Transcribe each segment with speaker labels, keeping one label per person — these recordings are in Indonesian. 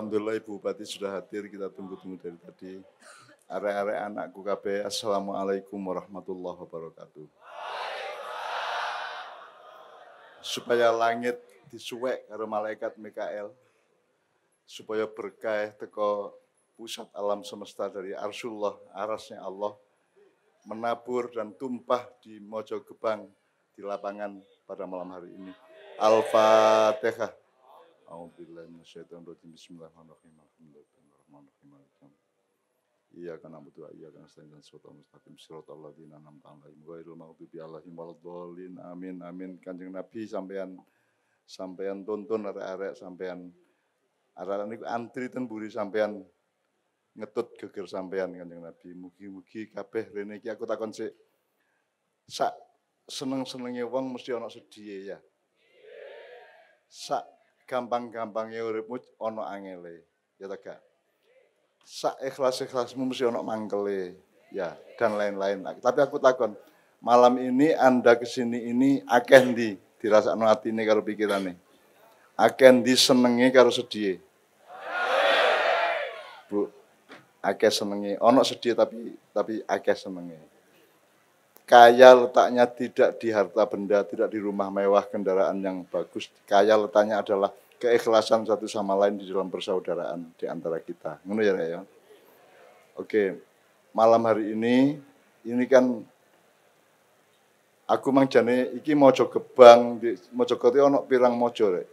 Speaker 1: Alhamdulillah Ibu Bupati sudah hadir, kita tunggu-tunggu dari tadi. Arek-arek anakku kabeh, Assalamualaikum warahmatullahi wabarakatuh. Supaya langit disuwek karo malaikat Mikael, supaya berkah teko pusat alam semesta dari Arsyullah, arasnya Allah, menabur dan tumpah di Mojogebang di lapangan pada malam hari ini. Al-Fatihah. A'udzubillahi minasyaitonirrajim. Bismillahirrahmanirrahim. Alhamdulillahirrahmanirrahim. Iyyaka na'budu wa iyyaka nasta'in. Shiratal mustaqim. Shiratal ladzina an'amta 'alaihim ghairil maghdubi 'alaihim waladdallin. Amin amin. Kanjeng Nabi sampean tonton arek-arek sampean arek niku antri ten mburi sampean ngetut geger sampean Kanjeng Nabi. Mugi-mugi kabeh rene iki aku takon sik. Sak seneng-senenge wong mesti ana sedhiye ya. Sak gampang-gampangnya uripmu ana angele, ya ta gak? Sak ikhlas-ikhlasmu mesti ana mangkele, ya, dan lain-lain. Tapi aku takon, malam ini Anda kesini ini akeh ndi dirasakno atine karo pikirane? Akeh ndi senenge karo sedhiye? Bu, akeh senenge, ana sedhiye tapi akeh senenge. Kaya letaknya tidak di harta benda, tidak di rumah mewah, kendaraan yang bagus. Kaya letaknya adalah keikhlasan satu sama lain di dalam persaudaraan di antara kita. Ngono ya. Oke, malam hari ini kan aku mangjane iki Mojogebang, di Mojokerto ono pirang mojo rek.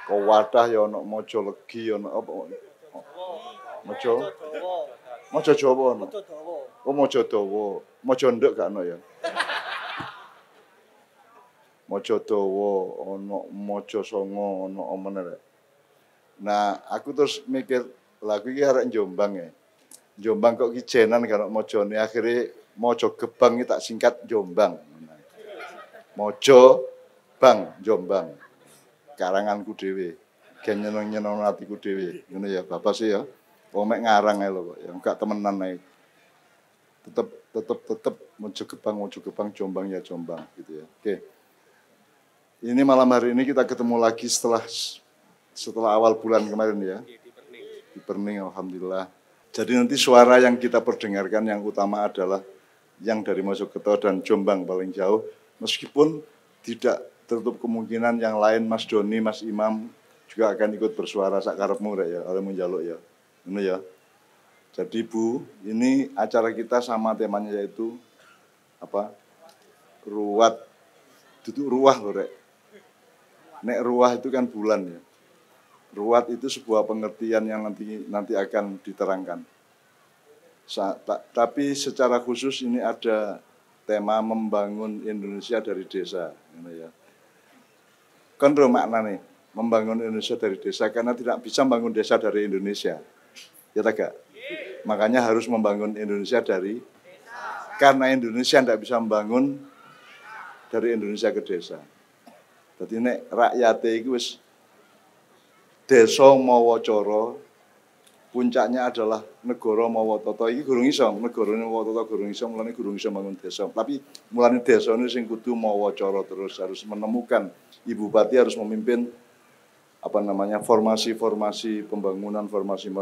Speaker 1: Kowadah ya ono Mojo Legi ono apa? Mojo Jawa ono. Oh Mojo Dawa, Mojo Nduk gak ono ya. Mojo Dawa, ono Mojo Songo, ono omene rek. Nah, aku terus mikir, lagu iki arek Jombang ya. Jombang kok ki jenan karo mojone, akhirnya Mojogebang iki tak singkat Jombang. Mojo Bang Jombang. Karanganku dhewe. Gen nyeneng-nyeneng atiku dhewe. Ngono ya, Bapak sih ya. Wong mek ngarang ae lho kok, ya enggak temenan ae. Tetep Mojogebang Jombang ya Jombang gitu ya. Oke. Ini malam hari ini kita ketemu lagi setelah awal bulan kemarin ya. Di Perning alhamdulillah. Jadi nanti suara yang kita perdengarkan yang utama adalah yang dari Mojokerto dan Jombang paling jauh. Meskipun tidak tertutup kemungkinan yang lain Mas Doni, Mas Imam juga akan ikut bersuara sakarepmu rek ya, oleh menjaluk ya. Ini ya. Jadi Bu, ini acara kita sama temanya yaitu apa? Ruwat. Duduk ruah loh rek. Nek ruah itu kan bulan ya. Ruwat itu sebuah pengertian yang nanti akan diterangkan. Tapi secara khusus ini ada tema membangun Indonesia dari desa. Ini ya. Kan makna nih, membangun Indonesia dari desa karena tidak bisa membangun desa dari Indonesia. Ya tak gak? Makanya harus membangun Indonesia dari desa. Karena Indonesia tidak bisa membangun dari Indonesia ke desa. Jadi nek rakyate iki wis desa mawa cara, puncaknya adalah negara mawa tata. Iki gurung iso, negarane mawa tata gurung iso, mulane gurung iso bangun desa. Tapi mulane desane sing kudu mawa cara terus harus menemukan Ibu Bupati harus memimpin formasi pembangunan, formasi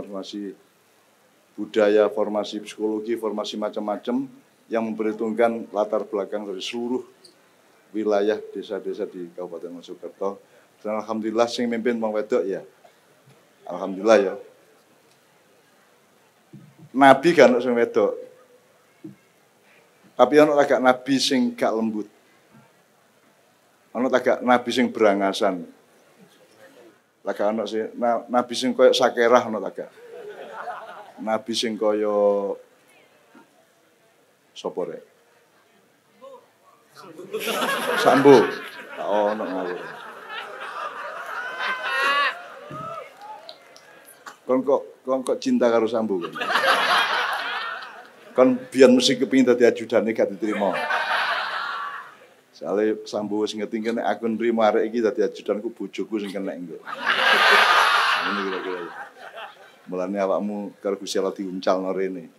Speaker 1: budaya, formasi psikologi, formasi macam-macam yang memperhitungkan latar belakang dari seluruh wilayah desa-desa di Kabupaten Mojokerto. Dan alhamdulillah sing mimpin wong wedok ya. Alhamdulillah ya. Nabi kan sing wedok. Tapi ana agak nabi sing gak lembut. Ana agak nabi sing berangasan. Lagak ana sing nabi sing koyo sakerah ana agak. Nabi sing kaya sapa rek? Sambo. Oh, ono ngawur. Kon kok cinta karo Sambo kan? Kon biyen mesti kepengin dadi ajudane gak diterima. Soale Sambo wis ngerti nek aku nrimo arek iki dadi ajudanku bojoku sing kenek engko. Ini kira-kira. Mulane awakmu karo Gusti Allah diuncalno rene.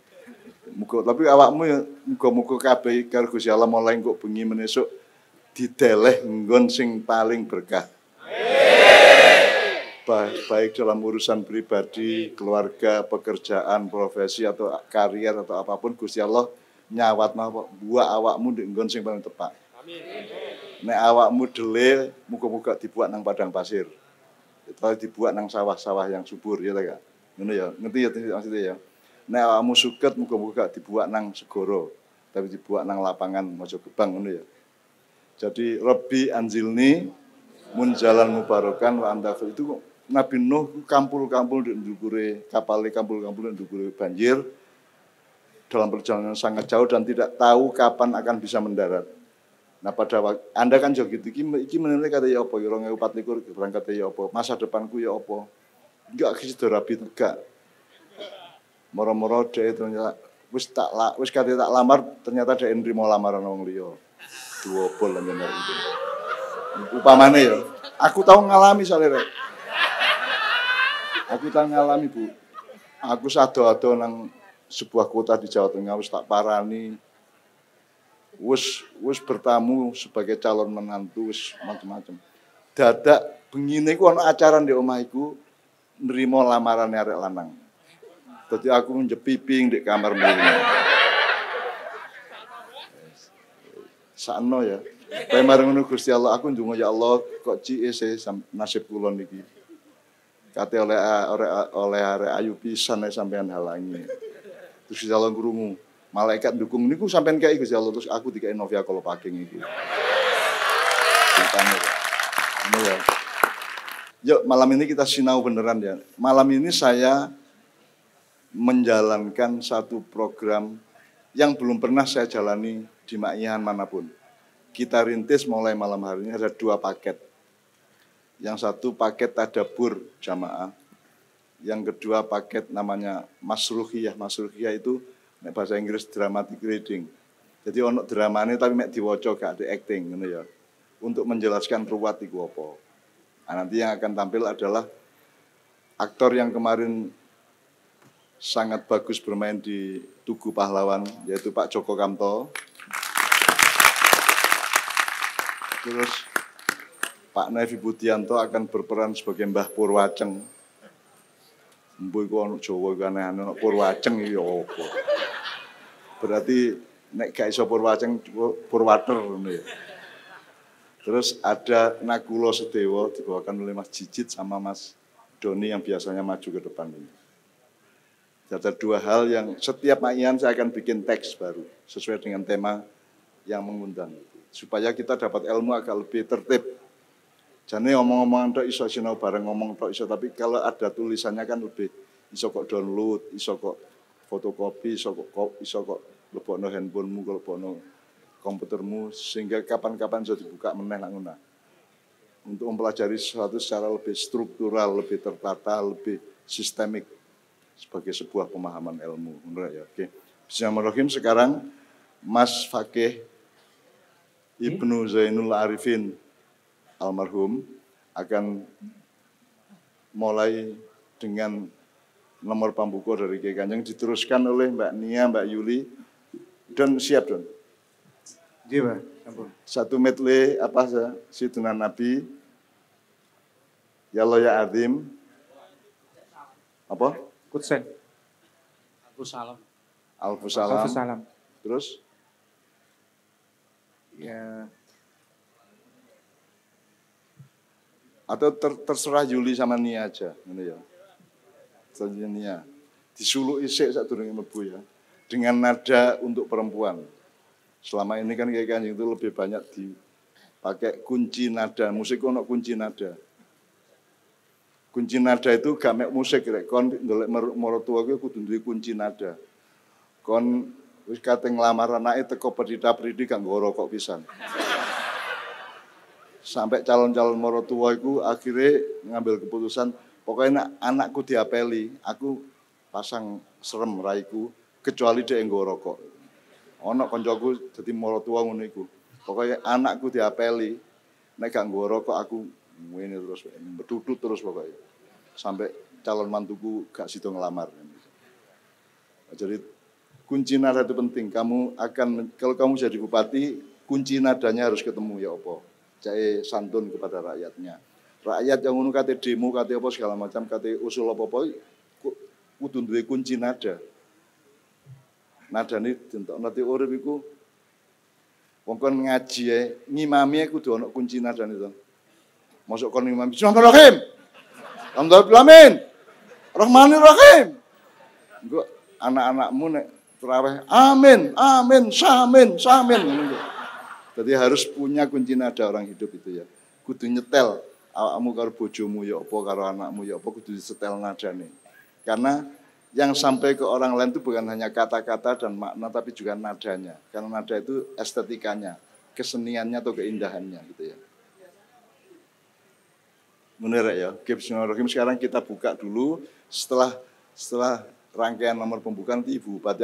Speaker 1: Tapi awakmu ya muga-muga kabeh karo Gusti Allah mulai engko bengi menesuk dideleh nggon sing paling berkah. baik dalam urusan pribadi, keluarga, pekerjaan, profesi atau karier atau apapun Gusti Allah nyawat buat awakmu ndek nggon sing paling tepat. Nek awakmu dele muga-muga dibuat nang padang pasir. Atau dibuat nang sawah-sawah yang subur ya ta Kak. Ngono ya, ngerti ya maksudnya ya. Nek awakmu suket muga-muga dibuat nang segoro, tapi dibuat nang lapangan Mojo Gebang ngono ya. Jadi Rabbi anzilni munjalan mubarakan wa anta itu Nabi Nuh kampul-kampul di ndukure kapal kampul-kampul di ndukure banjir dalam perjalanan sangat jauh dan tidak tahu kapan akan bisa mendarat. Nah pada waktu Anda kan juga gitu, iki menilai kata ya apa, 2024 berangkat ya apa, masa depanku ya apa, enggak gitu rapi tegak. Moro-moro dia ternyata wis kate tak lamar ternyata dia nrimo lamaran wong liya. Duopol lan bener itu. Upamane ya, aku tahu ngalami soalnya Rek. Aku tahu ngalami Bu. Aku sado-ado nang sebuah kota di Jawa Tengah wis tak parani. Wis bertamu sebagai calon menantu wis macam-macam. Dadak bengine ku ana acara ndek omahku nrimo lamarane arek lanang. Dadi aku njepiping di kamar mrene. Sakno ya. Bae marang ngono Gusti Allah, aku ndonga ya Allah kok cike nasib kula niki. Kate oleh arek ayu pisan nek sampean halangi. Terus Gusti Allah krungu, malaikat dukung niku sampean kei Gusti Allah terus aku dikai Novia Kolopaking iki. Ini ya. Yuk malam ini kita sinau beneran ya. Malam ini saya menjalankan satu program yang belum pernah saya jalani di Makian manapun. Kita rintis mulai malam hari ini ada 2 paket. Yang satu paket tadabur jamaah. Yang kedua paket namanya masruhiyah. Masruhiyah itu bahasa Inggris dramatic reading. Jadi ono dramane tapi mek diwaca gak ada acting ngono ya. Untuk menjelaskan ruwat iku apa. Nah, nanti yang akan tampil adalah aktor yang kemarin sangat bagus bermain di Tugu Pahlawan, yaitu Pak Joko Kamto. Terus Pak Nevi Budianto akan berperan sebagai Mbah Purwaceng. Mbah iku ana Jawa iku aneh-aneh ana Purwaceng iki ya apa. Berarti nek gak iso Purwaceng Purwater ngono ya. Terus ada Nakulo Sedewo dibawakan oleh Mas Jijit sama Mas Doni yang biasanya maju ke depan ini. Ada 2 hal yang setiap makian saya akan bikin teks baru sesuai dengan tema yang mengundang supaya kita dapat ilmu agak lebih tertib. Jadi ngomong-ngomongan tok iso sinau bareng ngomong tok iso tapi kalau ada tulisannya kan lebih iso kok download, iso kok fotokopi, iso kok lebokno handphonemu, lebokno komputermu sehingga kapan-kapan bisa dibuka meneh nang ngono. Untuk mempelajari sesuatu secara lebih struktural, lebih tertata, lebih sistemik sebagai sebuah pemahaman ilmu. Menurut ya. Oke. Bismillahirrahmanirrahim. Sekarang Mas Fakih Ibnu Zainul Arifin almarhum akan mulai dengan nomor pambuko dari Kiai Kanjeng diteruskan oleh Mbak Nia, Mbak Yuli dan siap Don.
Speaker 2: Iya, Pak.
Speaker 1: Satu medley apa saja? Sidina Nabi, Ya Allah Ya Azim, apa?
Speaker 2: Kutsen.
Speaker 3: Salam.
Speaker 1: Alfusalam. Terus?
Speaker 2: Ya.
Speaker 1: Atau terserah Yuli sama Nia aja, ini ya. Selanjutnya Nia. Disuluk isik sadurunge mlebu ya. Dengan nada untuk perempuan. Selama ini kan Kiai Kanjeng itu lebih banyak dipakai kunci nada, musik ono kunci nada. Kunci nada itu gak mek musik rek kon ndelok maratuwa kuwi kudu duwe kunci nada. Kon wis kate nglamar anake teko pedita-pediti gak nggo rokok pisan. Sampai calon-calon maratuwa iku akhirnya ngambil keputusan pokoknya anakku diapeli, aku pasang serem raiku kecuali dia nggo rokok. Ono kancaku dadi maratuwa ngono iku. Pokoknya anakku diapeli nek gak nggo rokok aku ngene terus betutut terus pokoknya. Sampai calon mantuku gak sido ngelamar. Jadi kunci nada itu penting. Kalau kamu jadi bupati, kunci nadanya harus ketemu ya apa. Cai santun kepada rakyatnya. rakyat yang ngono kate demo kate apa segala macam kate usul apa-apa kudu duwe kunci nada. Nadane dentokno ti urip iku wong kon ngaji ae ngimami kudu ana kunci nadane to. Masuk kon ngimami Bismillahirrahmanirrahim. Alhamdulillah Rahmanir Rahim. Engko anak-anakmu nek tarawih amin amin samin samin. Jadi harus punya kunci nada orang hidup itu ya. Kudu nyetel awakmu karo bojomu ya apa karo anakmu ya apa kudu disetel nadane. Karena yang sampai ke orang lain itu bukan hanya kata-kata dan makna tapi juga nadanya. Karena nada itu estetikanya, keseniannya atau keindahannya gitu ya. Benar ya. Bismillahirrahmanirrahim. Sekarang kita buka dulu setelah rangkaian nomor pembukaan nanti Ibu Bupati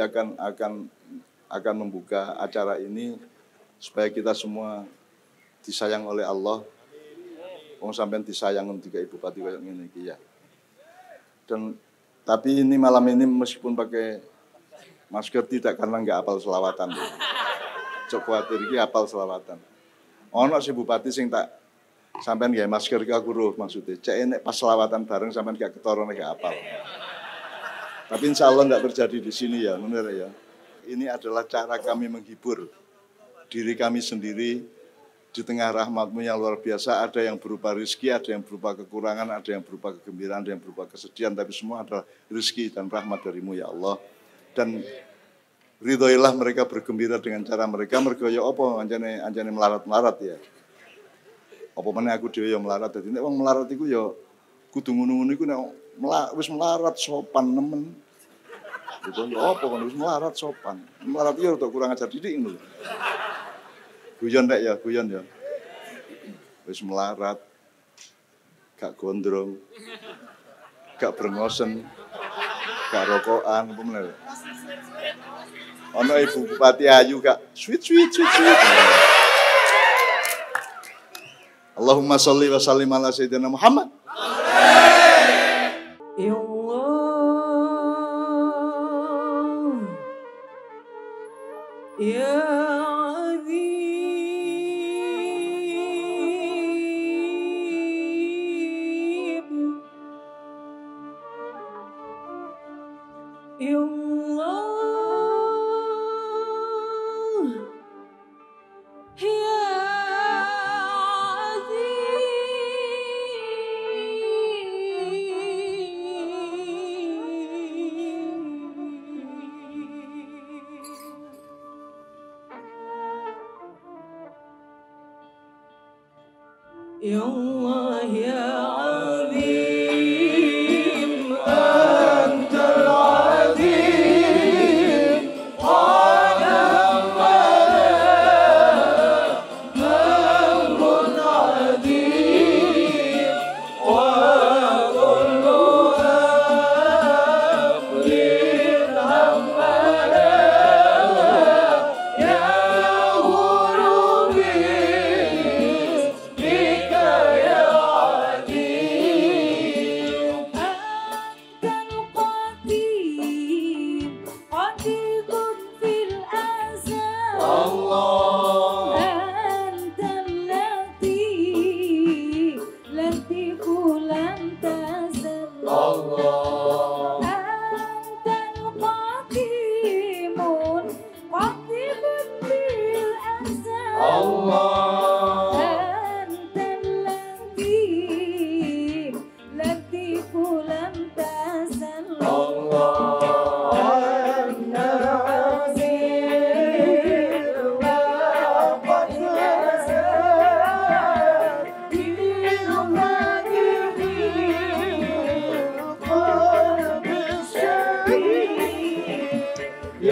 Speaker 1: akan membuka acara ini supaya kita semua disayang oleh Allah. Wong sampean disayang juga Ibu Bupati kayak ngene iki ya. Tapi ini malam ini meskipun pakai masker tidak karena enggak hafal selawatan. Cok kuwatir iki hafal selawatan. Ono si Bupati sing tak sampean nggih masker iki aku roh maksudnya. Cek enek pas selawatan bareng sampean gak ketara nek gak hafal. Tapi insya Allah enggak terjadi di sini ya, benar ya. Ini adalah cara kami menghibur diri kami sendiri di tengah rahmat-Mu yang luar biasa. Ada yang berupa rezeki, ada yang berupa kekurangan, ada yang berupa kegembiraan, ada yang berupa kesedihan. Tapi semua adalah rezeki dan rahmat dari-Mu ya Allah. Dan ridhoilah mereka bergembira dengan cara mereka. Mereka ya apa, anjane melarat-melarat ya. Apa mana aku dhewe ya melarat. Jadi nek wong melarat iku ya kudu ngono-ngono iku nek wis melarat sopan nemen. Itu ya apa kan wis melarat sopan. Melarat ya rada kurang ajar didik ngono. Guyon rek ya, guyon ya. Wis melarat. Gak gondrong. Gak brengosen. Gak rokokan apa meneh. Ana Ibu Bupati ayu gak sweet. Allahumma sholli wa sallim ala sayyidina Muhammad.
Speaker 4: Ya Allah Ya Azim Ya Allah Ya Ya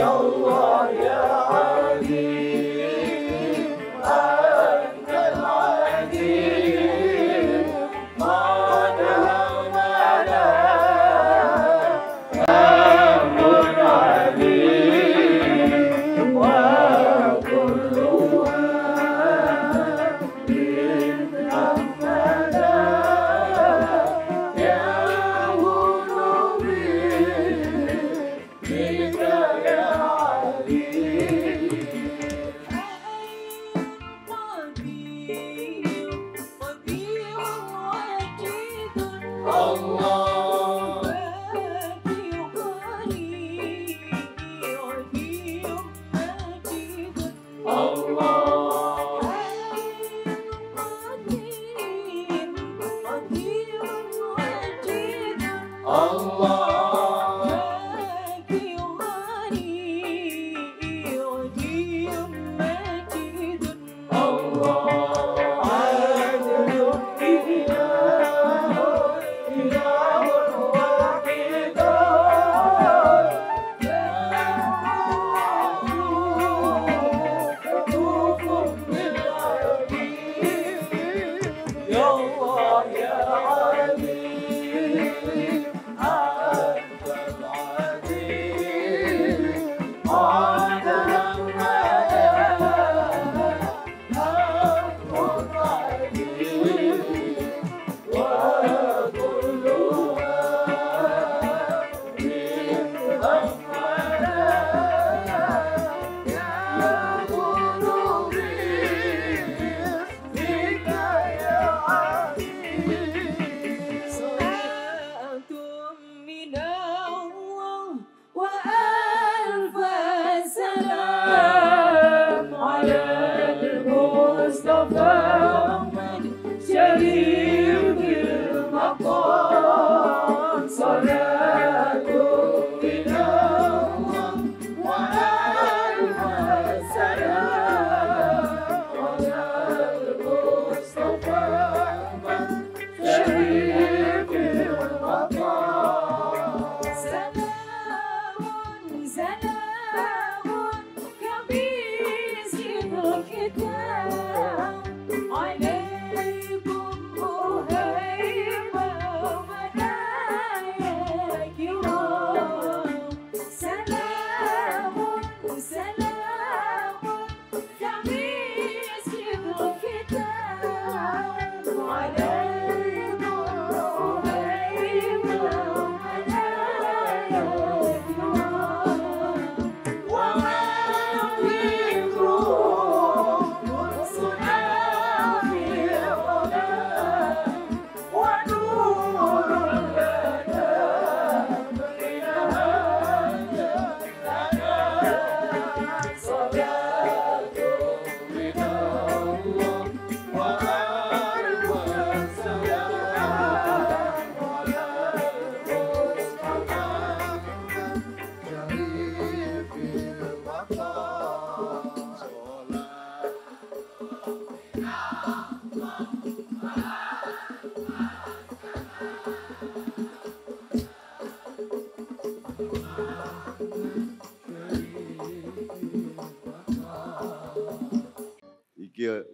Speaker 4: Allah ya Azim Antal Azim Qala Mamun Azim Wa kullu amrin Hamala Ya Hurubi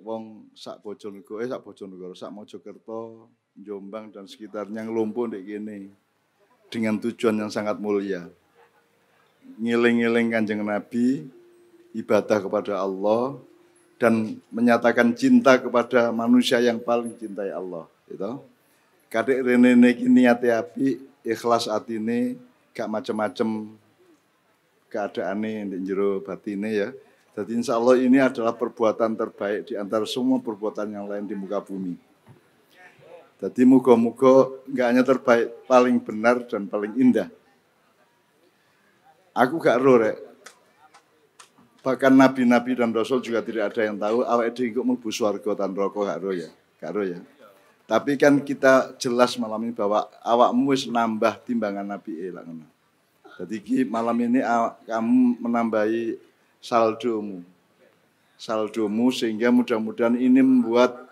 Speaker 1: Wong sak Bojonegoro, sak Mojokerto, Jombang dan sekitarnya ngelumpuh ndek kene dengan tujuan yang sangat mulia. Ngiling-ngiling Kanjeng Nabi, ibadah kepada Allah dan menyatakan cinta kepada manusia yang paling cintai Allah, gitu. Kadek rene iki niate apik, ikhlas atine, gak macem-macem keadaane ndek jero batine ya. Jadi insya Allah ini adalah perbuatan terbaik di antara semua perbuatan yang lain di muka bumi. Jadi muga-muga enggak hanya terbaik, paling benar dan paling indah. Aku gak roh rek. Bahkan nabi-nabi dan rasul juga tidak ada yang tahu awake dhewe kok mlebu swarga tan neraka gak roh ya. Gak roh ya. Tapi kan kita jelas malam ini bahwa awakmu wis nambah timbangan nabi lah ngono. Jadi malam ini kamu menambahi saldomu sehingga mudah-mudahan ini membuat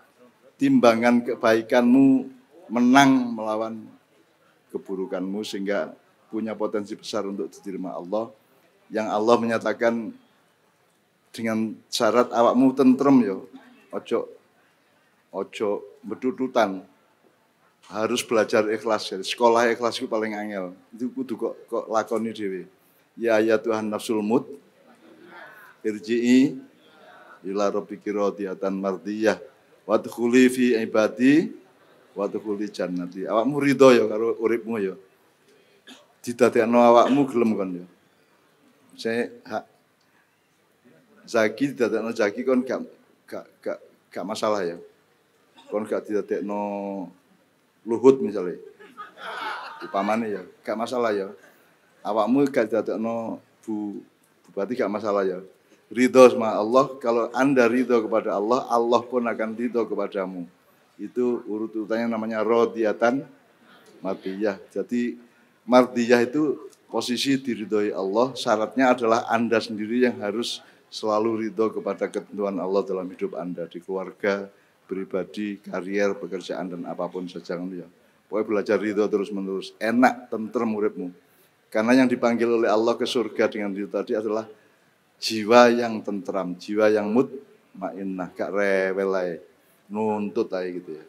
Speaker 1: timbangan kebaikanmu menang melawan keburukanmu sehingga punya potensi besar untuk diterima Allah, yang Allah menyatakan dengan syarat awakmu tentrem yo, ojo bedudutan, harus belajar ikhlas. Sekolah ikhlas itu paling angel, itu kudu kok lakoni dhewe. Ya Tuhan nafsul mut irji'i ila rabbiki radiyatan mardiyah wadkhuli fi ibadi wadkhuli jannati. Awakmu ridho ya karo uripmu ya. Didadekno awakmu gelem kon ya. Saya zaki didadekno zaki kon gak masalah ya. Kon gak didadekno luhut misalnya. Upamane ya, gak masalah ya. Awakmu gak didadekno bupati gak masalah ya. Ridho sama Allah, kalau Anda ridho kepada Allah, Allah pun akan ridho kepadamu. Itu urut-urutannya namanya rodiyatan matiyah. Jadi Mardiyah itu posisi diridhoi Allah, syaratnya adalah Anda sendiri yang harus selalu ridho kepada ketentuan Allah dalam hidup Anda, di keluarga, pribadi, karier, pekerjaan, dan apapun saja. Ya. Pokoknya belajar ridho terus-menerus, enak, tentrem uripmu. Karena yang dipanggil oleh Allah ke surga dengan ridho tadi adalah jiwa yang tentram, jiwa yang mutmainnah, gak rewel aja, nuntut aja gitu ya.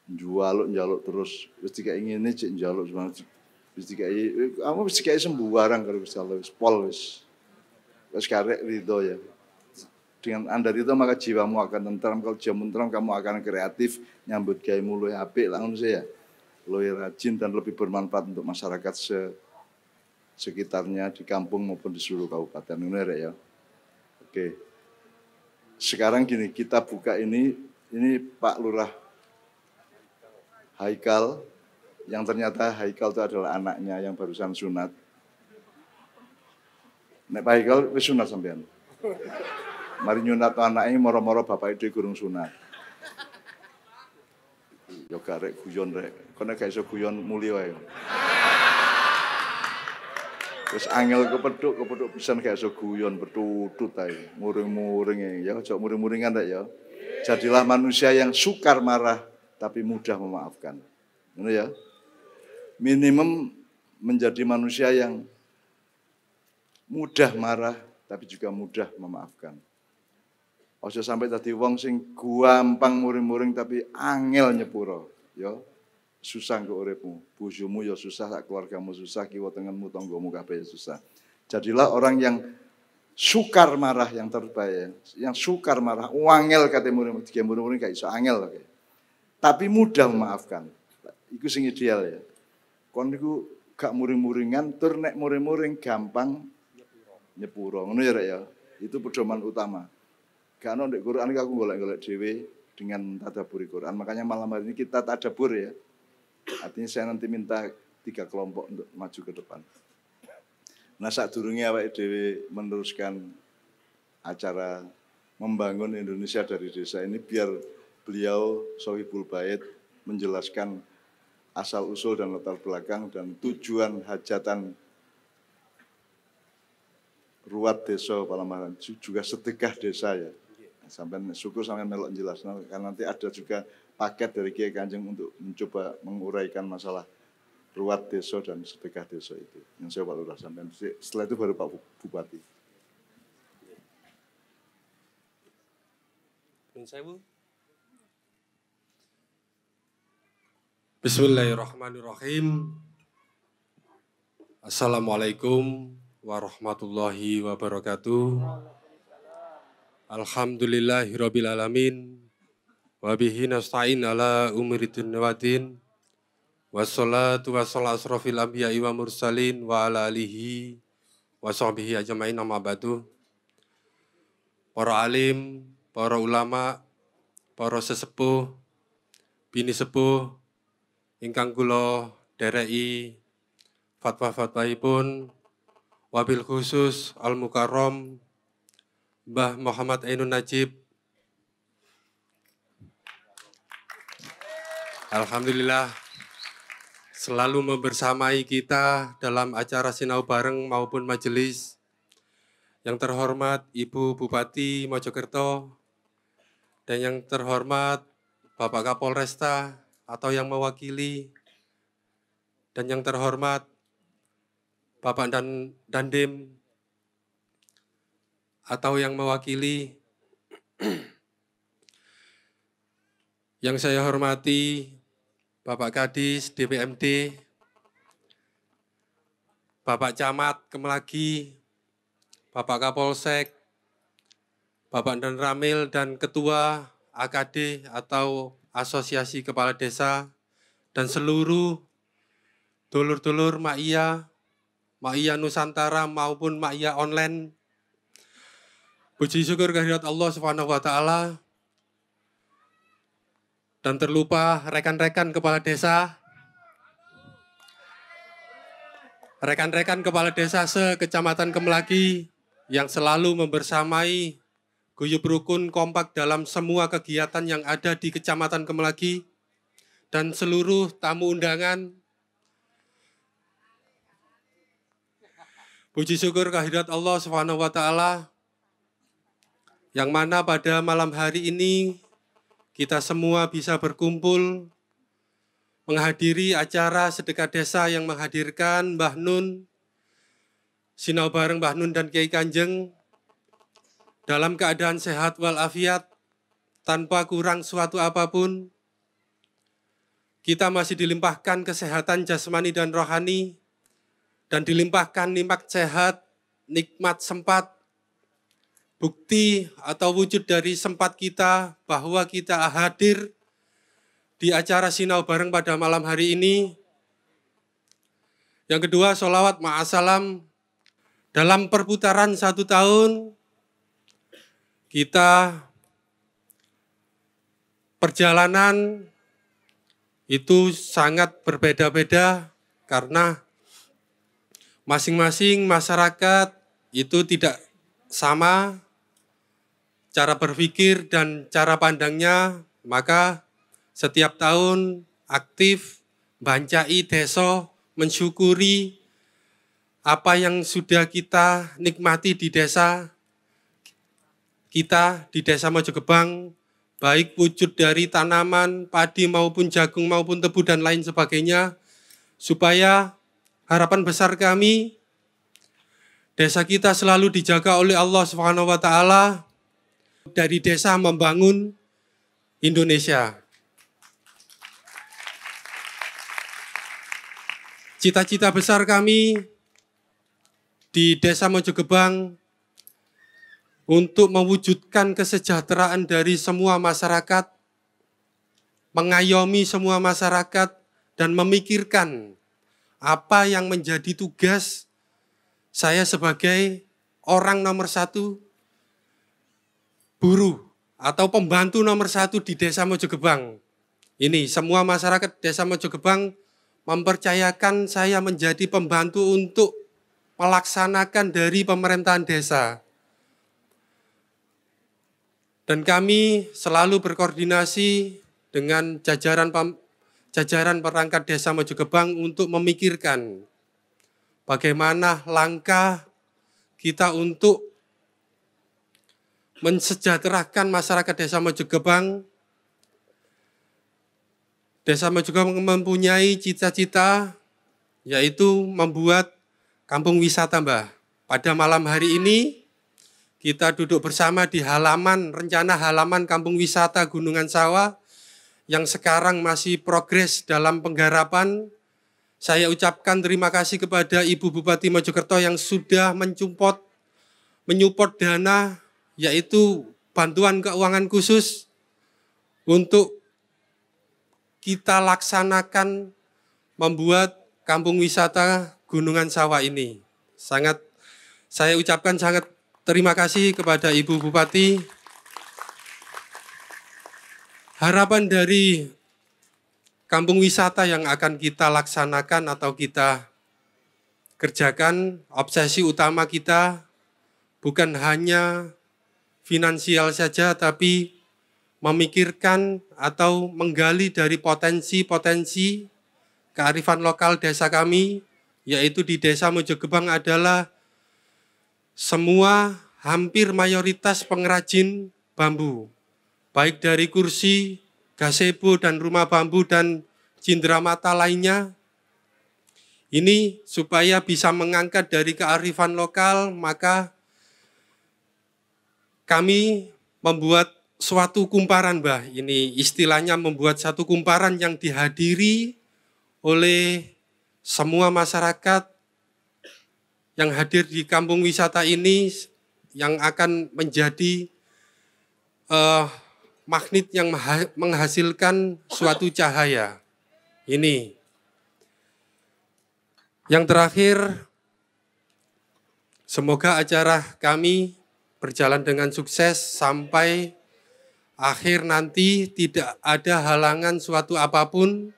Speaker 1: Njaluk terus, wis dikai ngene cek njaluk semangat. Wis dikai kamu wis dikai sembarang karo Gusti Allah, wis pol wis. Wis karek ridho ya. Dengan Anda ridho maka jiwamu akan tentram, kalau jiwamu tentram kamu akan kreatif, nyambut gawe luwih apik lah ngono ya. Luwih rajin dan lebih bermanfaat untuk masyarakat sekitarnya di kampung maupun di seluruh kabupaten. Ngono ya. Oke. Sekarang gini, kita buka ini Pak Lurah Haikal, yang ternyata Haikal itu adalah anaknya yang barusan sunat. Nek Pak Haikal wis sunat sampean. Mari nyunat anaknya moro-moro bapak itu gurung sunat. Yo gak rek guyon rek. Kono gak iso guyon muli wae. Wis angel kepethuk pisan gak iso guyon betutut ae. Muring-muring ya, aja muring-muringan rek ya. Jadilah manusia yang sukar marah tapi mudah memaafkan. Ngono ya. Minimum menjadi manusia yang mudah marah tapi juga mudah memaafkan. Ojo sampai tadi wong sing gampang muring-muring tapi angel nyepuro, ya. Susah ke uripmu, bojomu ya susah, keluargamu susah, kiwa tengenmu, tanggamu kabeh susah. Jadilah orang yang sukar marah yang terbaik, yang sukar marah, angel kate muring-muring gak iso angel. Tapi mudah memaafkan. Iku sing ideal ya. Kon niku gak muring-muringan, tur nek muring-muring gampang nyepuro. Ngono ya rek ya. Itu pedoman utama. Gak ono ndek Quran aku golek-golek dhewe dengan tadabbur Quran. Makanya malam hari ini kita tadabbur ya. Artinya saya nanti minta 3 kelompok untuk maju ke depan. Nah sadurunge awake dhewe meneruskan acara membangun Indonesia dari desa ini, biar beliau Sohibul Bait menjelaskan asal-usul dan latar belakang dan tujuan hajatan ruat desa Palamaran, juga sedekah desa ya. Sampai syukur sampai melok jelasnya, karena nanti ada juga paket dari Kiai Kanjeng untuk mencoba menguraikan masalah ruat desa dan sedekah desa itu. Yang saya Pak Lurah sampai setelah itu baru Pak Bupati.
Speaker 5: Bismillahirrahmanirrahim. Assalamualaikum warahmatullahi wabarakatuh. Alhamdulillahirabbil alamin. Wa bihi nasta'in ala umuri dunya waddin. Wassalatu wassalamu asrofil anbiya'i wa mursalin wa ala alihi wa sahbihi ajma'in amma ba'du. Para alim, para ulama, para sesepuh, bini sepuh ingkang kula dereki fatwa-fatwaipun, wabil khusus Al-Mukarram Mbah Muhammad Ainun Najib. Alhamdulillah selalu membersamai kita dalam acara sinau bareng maupun majelis. Yang terhormat Ibu Bupati Mojokerto dan yang terhormat Bapak Kapolresta atau yang mewakili, dan yang terhormat Bapak Dandim atau yang mewakili, yang saya hormati Bapak Kadis DPMD, Bapak Camat Kemelagi, Bapak Kapolsek, Bapak Dan Ramil dan Ketua AKD atau Asosiasi Kepala Desa, dan seluruh dulur-dulur Ma'iyah Nusantara maupun Ma'iyah online. Puji syukur kehadirat Allah Subhanahu wa taala. Dan terlupa rekan-rekan kepala desa. Rekan-rekan kepala desa se-Kecamatan Kemelagi yang selalu membersamai, guyub rukun kompak dalam semua kegiatan yang ada di Kecamatan Kemelagi, dan seluruh tamu undangan Puji syukur kehadirat Allah Subhanahu wa taala yang mana pada malam hari ini kita semua bisa berkumpul menghadiri acara sedekah desa yang menghadirkan Mbah Nun, sinau bareng Mbah Nun dan Kiai Kanjeng dalam keadaan sehat walafiat tanpa kurang suatu apapun. Kita masih dilimpahkan kesehatan jasmani dan rohani dan dilimpahkan nikmat sehat, nikmat sempat, bukti atau wujud dari sempat kita bahwa kita hadir di acara sinau bareng pada malam hari ini. Yang kedua, sholawat ma'asalam. Dalam perputaran 1 tahun, kita perjalanan itu sangat berbeda-beda karena masing-masing masyarakat itu tidak sama cara berpikir dan cara pandangnya, maka setiap tahun aktif bancai desa mensyukuri apa yang sudah kita nikmati di desa kita, di Desa Mojogebang, baik wujud dari tanaman, padi maupun jagung maupun tebu dan lain sebagainya, supaya harapan besar kami, desa kita selalu dijaga oleh Allah Subhanahu wa taala, dari desa membangun Indonesia. Cita-cita besar kami di Desa Mojogebang untuk mewujudkan kesejahteraan dari semua masyarakat, mengayomi semua masyarakat, dan memikirkan apa yang menjadi tugas saya sebagai orang nomor 1, buruh atau pembantu nomor 1 di Desa Mojogebang. Ini semua masyarakat Desa Mojogebang mempercayakan saya menjadi pembantu untuk melaksanakan dari pemerintahan desa. Dan kami selalu berkoordinasi dengan jajaran perangkat Desa Mojogebang untuk memikirkan bagaimana langkah kita untuk mensejahterakan masyarakat Desa Mojogebang. Desa Mojogebang mempunyai cita-cita yaitu membuat kampung wisata, Mbah. Pada malam hari ini kita duduk bersama di rencana halaman kampung wisata Gunungan Sawah yang sekarang masih progres dalam penggarapan. Saya ucapkan terima kasih kepada Ibu Bupati Mojokerto yang sudah menyupport dana, yaitu bantuan keuangan khusus untuk kita laksanakan membuat kampung wisata Gunungan Sawah ini. Saya ucapkan sangat terima kasih kepada Ibu Bupati. Harapan dari kampung wisata yang akan kita laksanakan atau kita kerjakan, obsesi utama kita bukan hanya finansial saja, tapi memikirkan atau menggali dari potensi-potensi kearifan lokal desa kami, yaitu di Desa Mojogebang adalah semua hampir mayoritas pengrajin bambu, baik dari kursi, gazebo, dan rumah bambu, dan cindramata lainnya. Ini supaya bisa mengangkat dari kearifan lokal, maka kami membuat suatu kumparan, Mbah. Ini istilahnya membuat satu kumparan yang dihadiri oleh semua masyarakat yang hadir di kampung wisata ini, yang akan menjadi magnet yang menghasilkan suatu cahaya. Ini. Yang terakhir, semoga acara kami berjalan dengan sukses sampai akhir nanti, tidak ada halangan suatu apapun,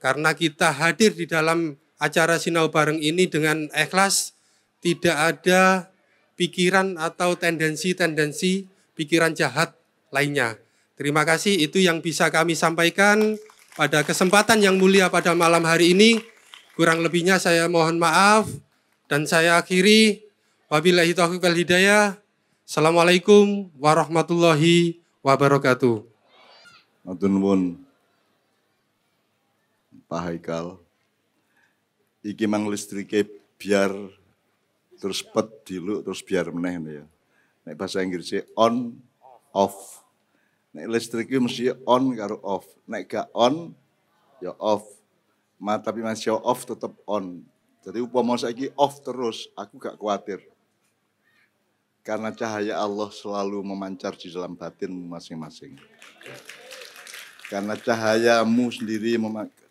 Speaker 5: karena kita hadir di dalam acara sinau bareng ini dengan ikhlas, tidak ada pikiran atau tendensi pikiran jahat lainnya. Terima kasih, itu yang bisa kami sampaikan pada kesempatan yang mulia pada malam hari ini. Kurang lebihnya saya mohon maaf. Dan saya akhiri, wabillahi taufiq wal hidayah. Assalamualaikum warahmatullahi wabarakatuh.
Speaker 1: Matur nuwun Pak Haikal. Iki mang listrike biar terus pet diluk terus biar meneh ya. Nek bahasa Inggrisnya on off. Nek listrik itu mesti on karo off. Nek gak on ya off. Tapi masih off tetap on. Jadi upama saiki off terus, aku gak khawatir. Karena cahaya Allah selalu memancar di dalam batinmu masing-masing. Karena cahayamu sendiri,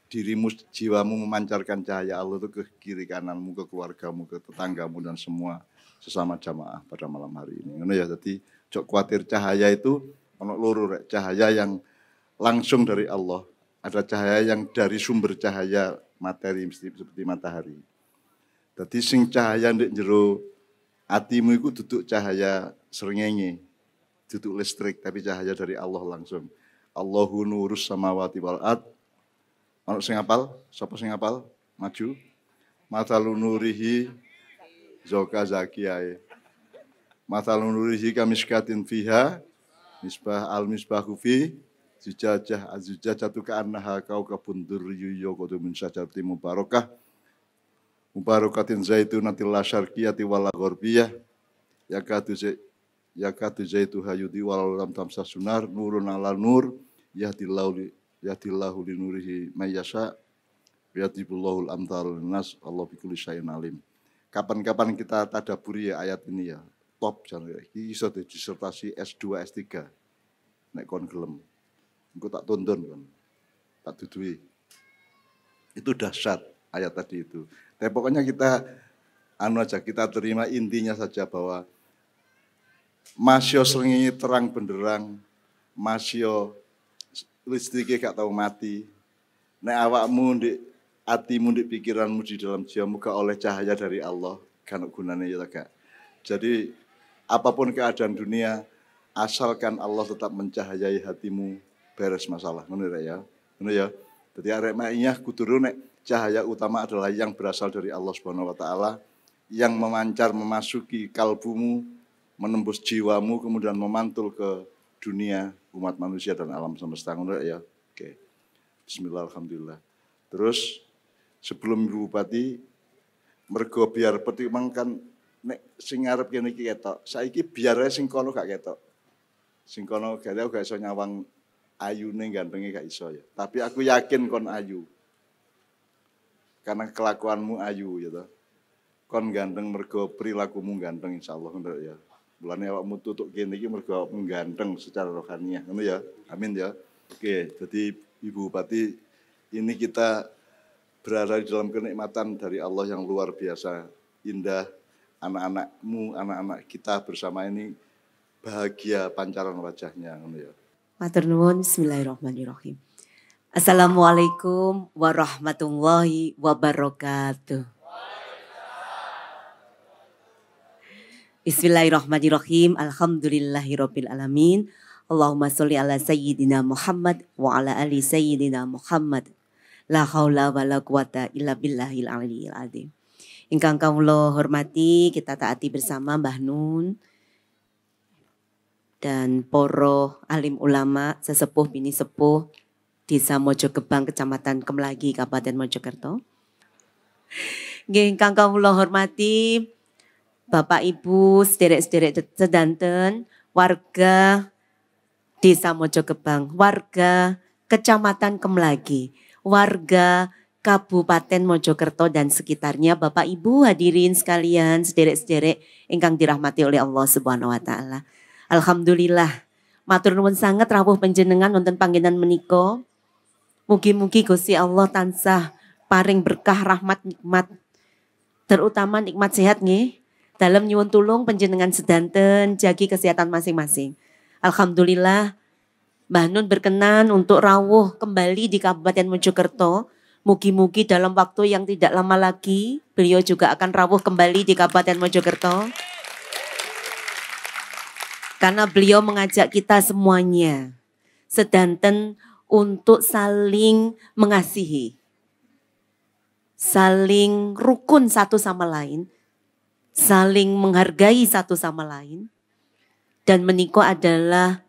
Speaker 1: dirimu, jiwamu memancarkan cahaya Allah itu ke kiri kananmu, ke keluargamu, ke tetanggamu dan semua sesama jamaah pada malam hari ini. Ngono ya, jadi jok khawatir cahaya itu ono loro rek, cahaya yang langsung dari Allah, ada cahaya yang dari sumber cahaya materi seperti matahari. Jadi sing cahaya ndek jero atimu iku duduk cahaya srengenge, duduk listrik tapi cahaya dari Allah langsung. Allahu nurus samawati wal ard. Ono sing hafal? Sapa sing hafal? Maju. Matalun nurihi zoka zakiyae. Matalun nurihi kamiskatin fiha misbah al-misbahu fi zujajah azujajatu ka'annaha kaukabun durriyyu qudum min syajaratin mubarakatin zaitunatil la syarqiyati wala gharbiyah yakatu zaituha yudi walau lam tamsa sunar nurun ala nur yahdillahu li nurihi may yasha yadribullahul amthal linnas Allah bikulli syai'in alim. Kapan-kapan kita tadaburi ya ayat ini ya, top jangan iki iso disertasi S2 S3 nek kon gelem. Engko tak tuntun kon. Tak dudui. Itu dahsyat ayat tadi itu. Tapi pokoknya kita kita terima intinya saja bahwa masya srengenge terang benderang, masya listriknya gak tahu mati. Nek awakmu ndek atimu ndek pikiranmu di dalam jiwamu gak oleh cahaya dari Allah, kan gunane ya gak. Jadi apapun keadaan dunia, asalkan Allah tetap mencahayai hatimu, beres masalah. Ngono ya. Ngono ya. Jadi arek maiyah kudu nek cahaya utama adalah yang berasal dari Allah Subhanahu wa taala, yang memancar memasuki kalbumu, menembus jiwamu kemudian memantul ke dunia umat manusia dan alam semesta. Ngono ya. Oke. Bismillah alhamdulillah. Terus sebelum Ibu Bupati mergo biar pertimbangan kan nek sing ngarep kene iki ketok. Saiki biar sing kono gak ketok. Sing kono gak iso nyawang ayune gantenge gak iso ya. Tapi aku yakin kon ayu. Karena kelakuanmu ayu ya toh. Kon ganteng mergo perilakumu ganteng insyaallah ngono ya. Mulane awakmu tutuk kene iki mergo awakmu ganteng secara rohaniah ngono ya. Amin ya. Oke, jadi Ibu Bupati ini kita berada di dalam kenikmatan dari Allah yang luar biasa indah. Anak-anakmu, anak-anak kita bersama ini bahagia pancaran wajahnya ngono ya.
Speaker 6: Matur nuwun, bismillahirrahmanirrahim. Assalamualaikum warahmatullahi wabarakatuh. Bismillahirrahmanirrahim. Alhamdulillahirabbil alamin. Allahumma sholli ala sayyidina Muhammad wa ala ali sayyidina Muhammad. La haula wala quwata illa billahil aliyil azim. Ingkang kawula hormati, kita taati bersama Mbah Nun dan poro alim ulama sesepuh bini sepuh Desa Mojogebang, Kecamatan Kemlagi, Kabupaten Mojokerto. Nggih ingkang kawula hormati Bapak Ibu, sederek-sederek sedanten, warga Desa Mojogebang, warga Kecamatan Kemlagi, warga Kabupaten Mojokerto dan sekitarnya, Bapak Ibu hadirin sekalian, sederek-sederek ingkang dirahmati oleh Allah Subhanahu wa taala. Alhamdulillah, matur nuwun sanget rawuh panjenengan wonten panggenan menika. Mugi-mugi Gusti Allah tansah paring berkah rahmat nikmat, terutama nikmat sehat nggih. Dalam nyuwun tulung panjenengan sedanten jagi kesehatan masing-masing. Alhamdulillah, Mbah Nun berkenan untuk rawuh kembali di Kabupaten Mojokerto. Mugi-mugi dalam waktu yang tidak lama lagi beliau juga akan rawuh kembali di Kabupaten Mojokerto. Karena beliau mengajak kita semuanya sedanten untuk saling mengasihi, saling rukun satu sama lain, saling menghargai satu sama lain. Dan menikah adalah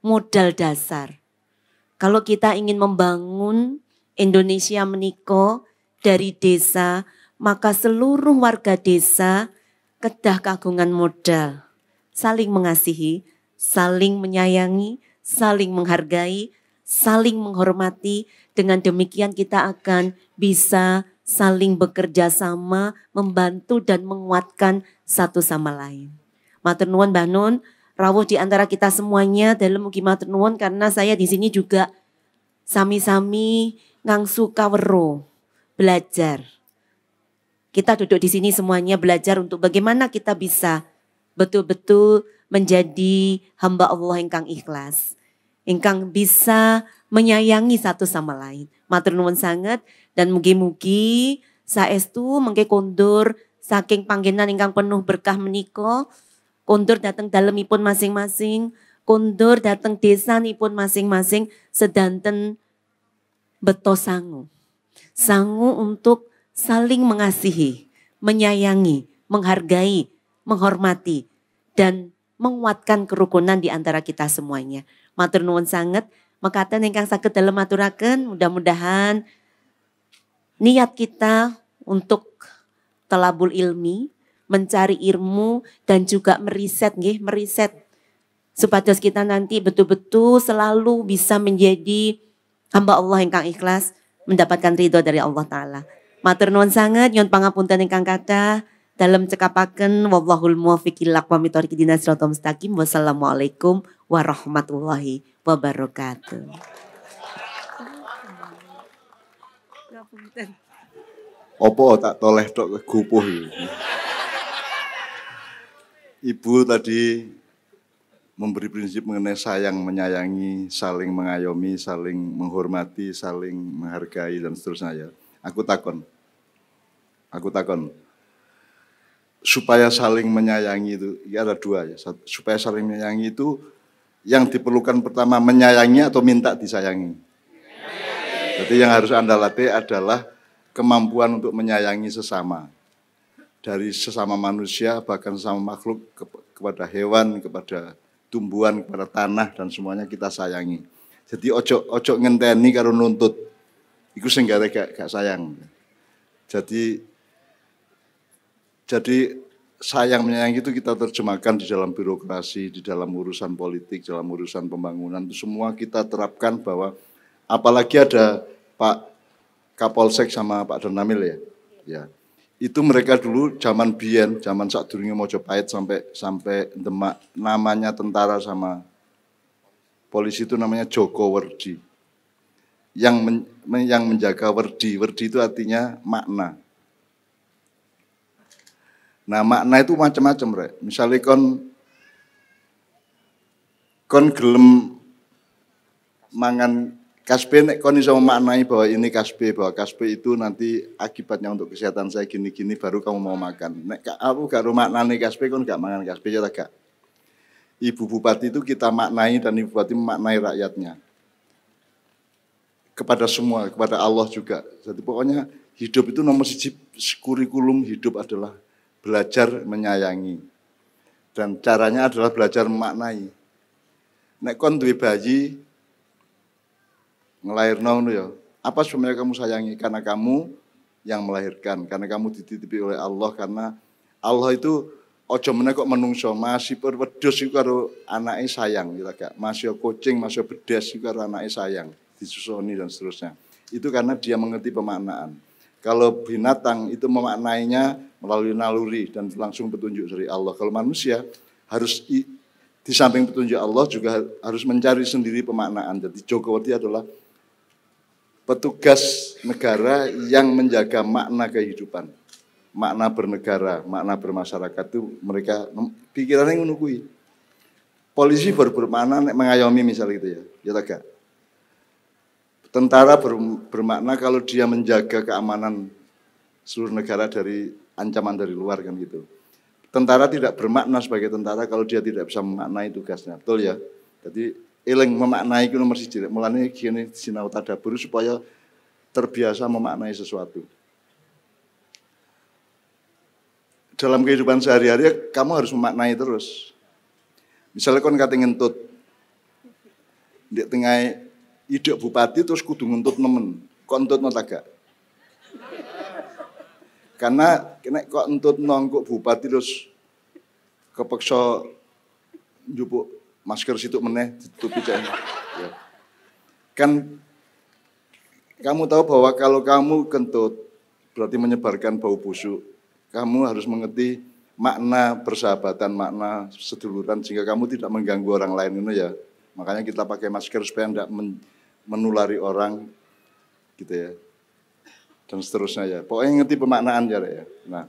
Speaker 6: modal dasar. Kalau kita ingin membangun Indonesia menikah dari desa, maka seluruh warga desa kedah kagungan modal. Saling mengasihi, saling menyayangi, saling menghargai, saling menghormati. Dengan demikian kita akan bisa saling bekerja sama, membantu dan menguatkan satu sama lain. Matur nuwun Mbah Nun, rawuh di antara kita semuanya dalam mugi matur nuwun karena saya di sini juga sami-sami ngangsu kawero belajar. Kita duduk di sini semuanya belajar untuk bagaimana kita bisa betul-betul menjadi hamba Allah ingkang ikhlas, ingkang bisa menyayangi satu sama lain. Matur nuwun sanget dan mugi-mugi saestu mengke kondur saking panggenan ingkang penuh berkah menika, kondur dateng dalemipun masing-masing, kondur dateng desanipun masing-masing sedanten beto sangu. Sangu untuk saling mengasihi, menyayangi, menghargai, menghormati, dan menguatkan kerukunan di antara kita semuanya. Matur nuwun sanget, mekaten ingkang saged dalem maturaken, mudah-mudahan niat kita untuk telabul ilmi, mencari ilmu dan juga meriset supados kita nanti betul-betul selalu bisa menjadi hamba Allah ingkang ikhlas, mendapatkan ridho dari Allah Ta'ala. Matur nuwun sanget, nyuwun pangapunten ingkang kathah dalam cekapaken wallahul muwaffiq ila aqwamit thoriq ihdinas siratal mustaqim. Wassalamualaikum warahmatullahi wabarakatuh.
Speaker 1: Opo tak toleh tok kegupuh iki. Ibu tadi memberi prinsip mengenai sayang, menyayangi, saling mengayomi, saling menghormati, saling menghargai dan seterusnya ya. Aku takon. Supaya saling menyayangi itu, ya ada dua ya. Supaya saling menyayangi itu yang diperlukan pertama menyayangi atau minta disayangi. Jadi yang harus Anda latih adalah kemampuan untuk menyayangi sesama. Dari sesama manusia, bahkan sesama makhluk, kepada hewan, kepada tumbuhan, kepada tanah, dan semuanya kita sayangi. Jadi ojo ngenteni karo nuntut. Iku sing gak sayang. Jadi sayang menyayangi itu kita terjemahkan di dalam birokrasi, di dalam urusan politik, dalam urusan pembangunan. Itu semua kita terapkan bahwa apalagi ada Pak Kapolsek sama Pak Danamil ya. Itu mereka dulu zaman biyen, zaman sadurunge Mojopahit sampai Demak, namanya tentara sama polisi itu namanya Joko Werdi. Yang menjaga werdi itu artinya makna. Nah makna itu macam-macam rek. Misalnya kon gelem mangan kasbe, nek kon iso memaknai bahwa ini kasbe, bahwa kasbe itu nanti akibatnya untuk kesehatan saya gini-gini baru kamu mau makan. Nek aku gak maknani kasbe, kon gak mangan kasbe ya gak. Ibu bupati itu kita maknai dan ibu bupati memaknai rakyatnya. Kepada semua, kepada Allah juga. Jadi pokoknya hidup itu nomor siji, kurikulum hidup adalah belajar menyayangi. Dan caranya adalah belajar memaknai. Nek kon duwe bayi ngelairno ngono ya. Apa sebenarnya kamu sayangi? Karena kamu yang melahirkan, karena kamu dititipi oleh Allah, karena Allah itu ojo meneh kok menungso, masih wedhus iku karo anake sayang gitu gak. Masih kucing, masih bedas iku karo anake sayang, disusoni dan seterusnya. Itu karena dia mengerti pemaknaan. Kalau binatang itu memaknainya melalui naluri dan langsung petunjuk dari Allah. Kalau manusia harus di samping petunjuk Allah juga harus mencari sendiri pemaknaan. Jadi Joko Werdi adalah petugas negara yang menjaga makna kehidupan. Makna bernegara, makna bermasyarakat itu mereka pikirannya ngono kuwi. Polisi bermakna mengayomi misalnya gitu ya. Ya tak gak? Tentara bermakna kalau dia menjaga keamanan seluruh negara dari ancaman dari luar kan gitu. Tentara tidak bermakna sebagai tentara kalau dia tidak bisa memaknai tugasnya. Betul ya? Jadi eling memaknai itu nomor siji. Mulane gini sinau tadabur supaya terbiasa memaknai sesuatu. dalam kehidupan sehari-hari kamu harus memaknai terus. Misalnya kon kate ngentut. Di tengah ide bupati terus kudu ngentut nemen. Kok entut no tagak? Karena nek kok entut nongkok bupati terus kepeksa njupuk masker situ meneh ditutupi cek. Ya. Kan kamu tahu bahwa kalau kamu kentut berarti menyebarkan bau busuk. Kamu harus mengerti makna persahabatan, makna seduluran sehingga kamu tidak mengganggu orang lain itu ya. Makanya kita pakai masker supaya tidak menulari orang gitu ya. Dan seterusnya ya. Pokoknya ngerti pemaknaan ya. Nah,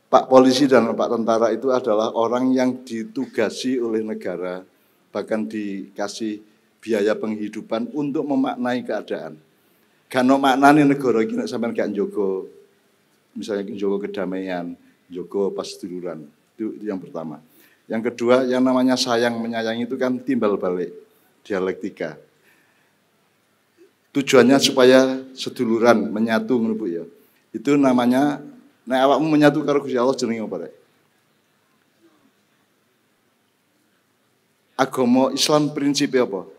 Speaker 1: Pak polisi dan Pak tentara itu adalah orang yang ditugasi oleh negara, bahkan dikasih biaya penghidupan untuk memaknai keadaan. Gano maknane negara iki nek sampean gak njogo misalnya njogo kedamaian, njogo paseduluran. Itu yang pertama. Yang kedua, yang namanya sayang menyayangi itu kan timbal balik, dialektika. Tujuannya supaya seduluran menyatu ngono Bu ya. Itu namanya nek awakmu menyatu karo Gusti Allah jenenge apa rek? Agama Islam prinsipnya apa?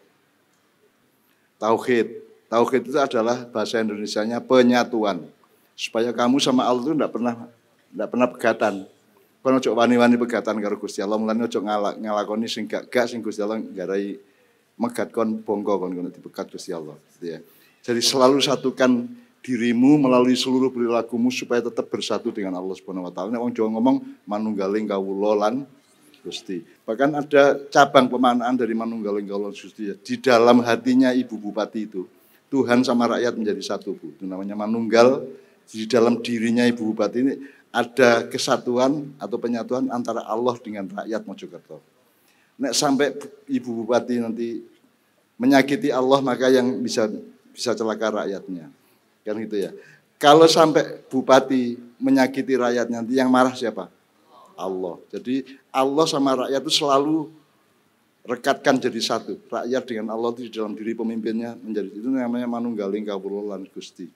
Speaker 1: Tauhid. Tauhid itu adalah bahasa Indonesianya penyatuan. Supaya kamu sama Allah itu enggak pernah pegatan. Kono ojo wani-wani pegatan karo Gusti Allah, mulane ojo ngalakoni sing gak sing Gusti Allah nggarai megat kon bongko kon kono dipegat Gusti Allah gitu ya. Jadi selalu satukan dirimu melalui seluruh perilakumu supaya tetap bersatu dengan Allah Subhanahu wa taala. Nek wong Jawa ngomong manunggaling kawula lan Gusti. Bahkan ada cabang pemaknaan dari manunggaling kawula Gusti ya. Di dalam hatinya Ibu Bupati itu Tuhan sama rakyat menjadi satu Bu. Itu namanya manunggal. Di dalam dirinya Ibu Bupati ini ada kesatuan atau penyatuan antara Allah dengan rakyat Mojokerto. Nek sampai Ibu Bupati nanti menyakiti Allah maka yang bisa celaka rakyatnya. Kan gitu ya. Kalau sampai bupati menyakiti rakyatnya nanti yang marah siapa? Allah. Jadi Allah sama rakyat itu selalu rekatkan jadi satu. Rakyat dengan Allah itu di dalam diri pemimpinnya menjadi itu namanya manunggaling kawula lan Gusti.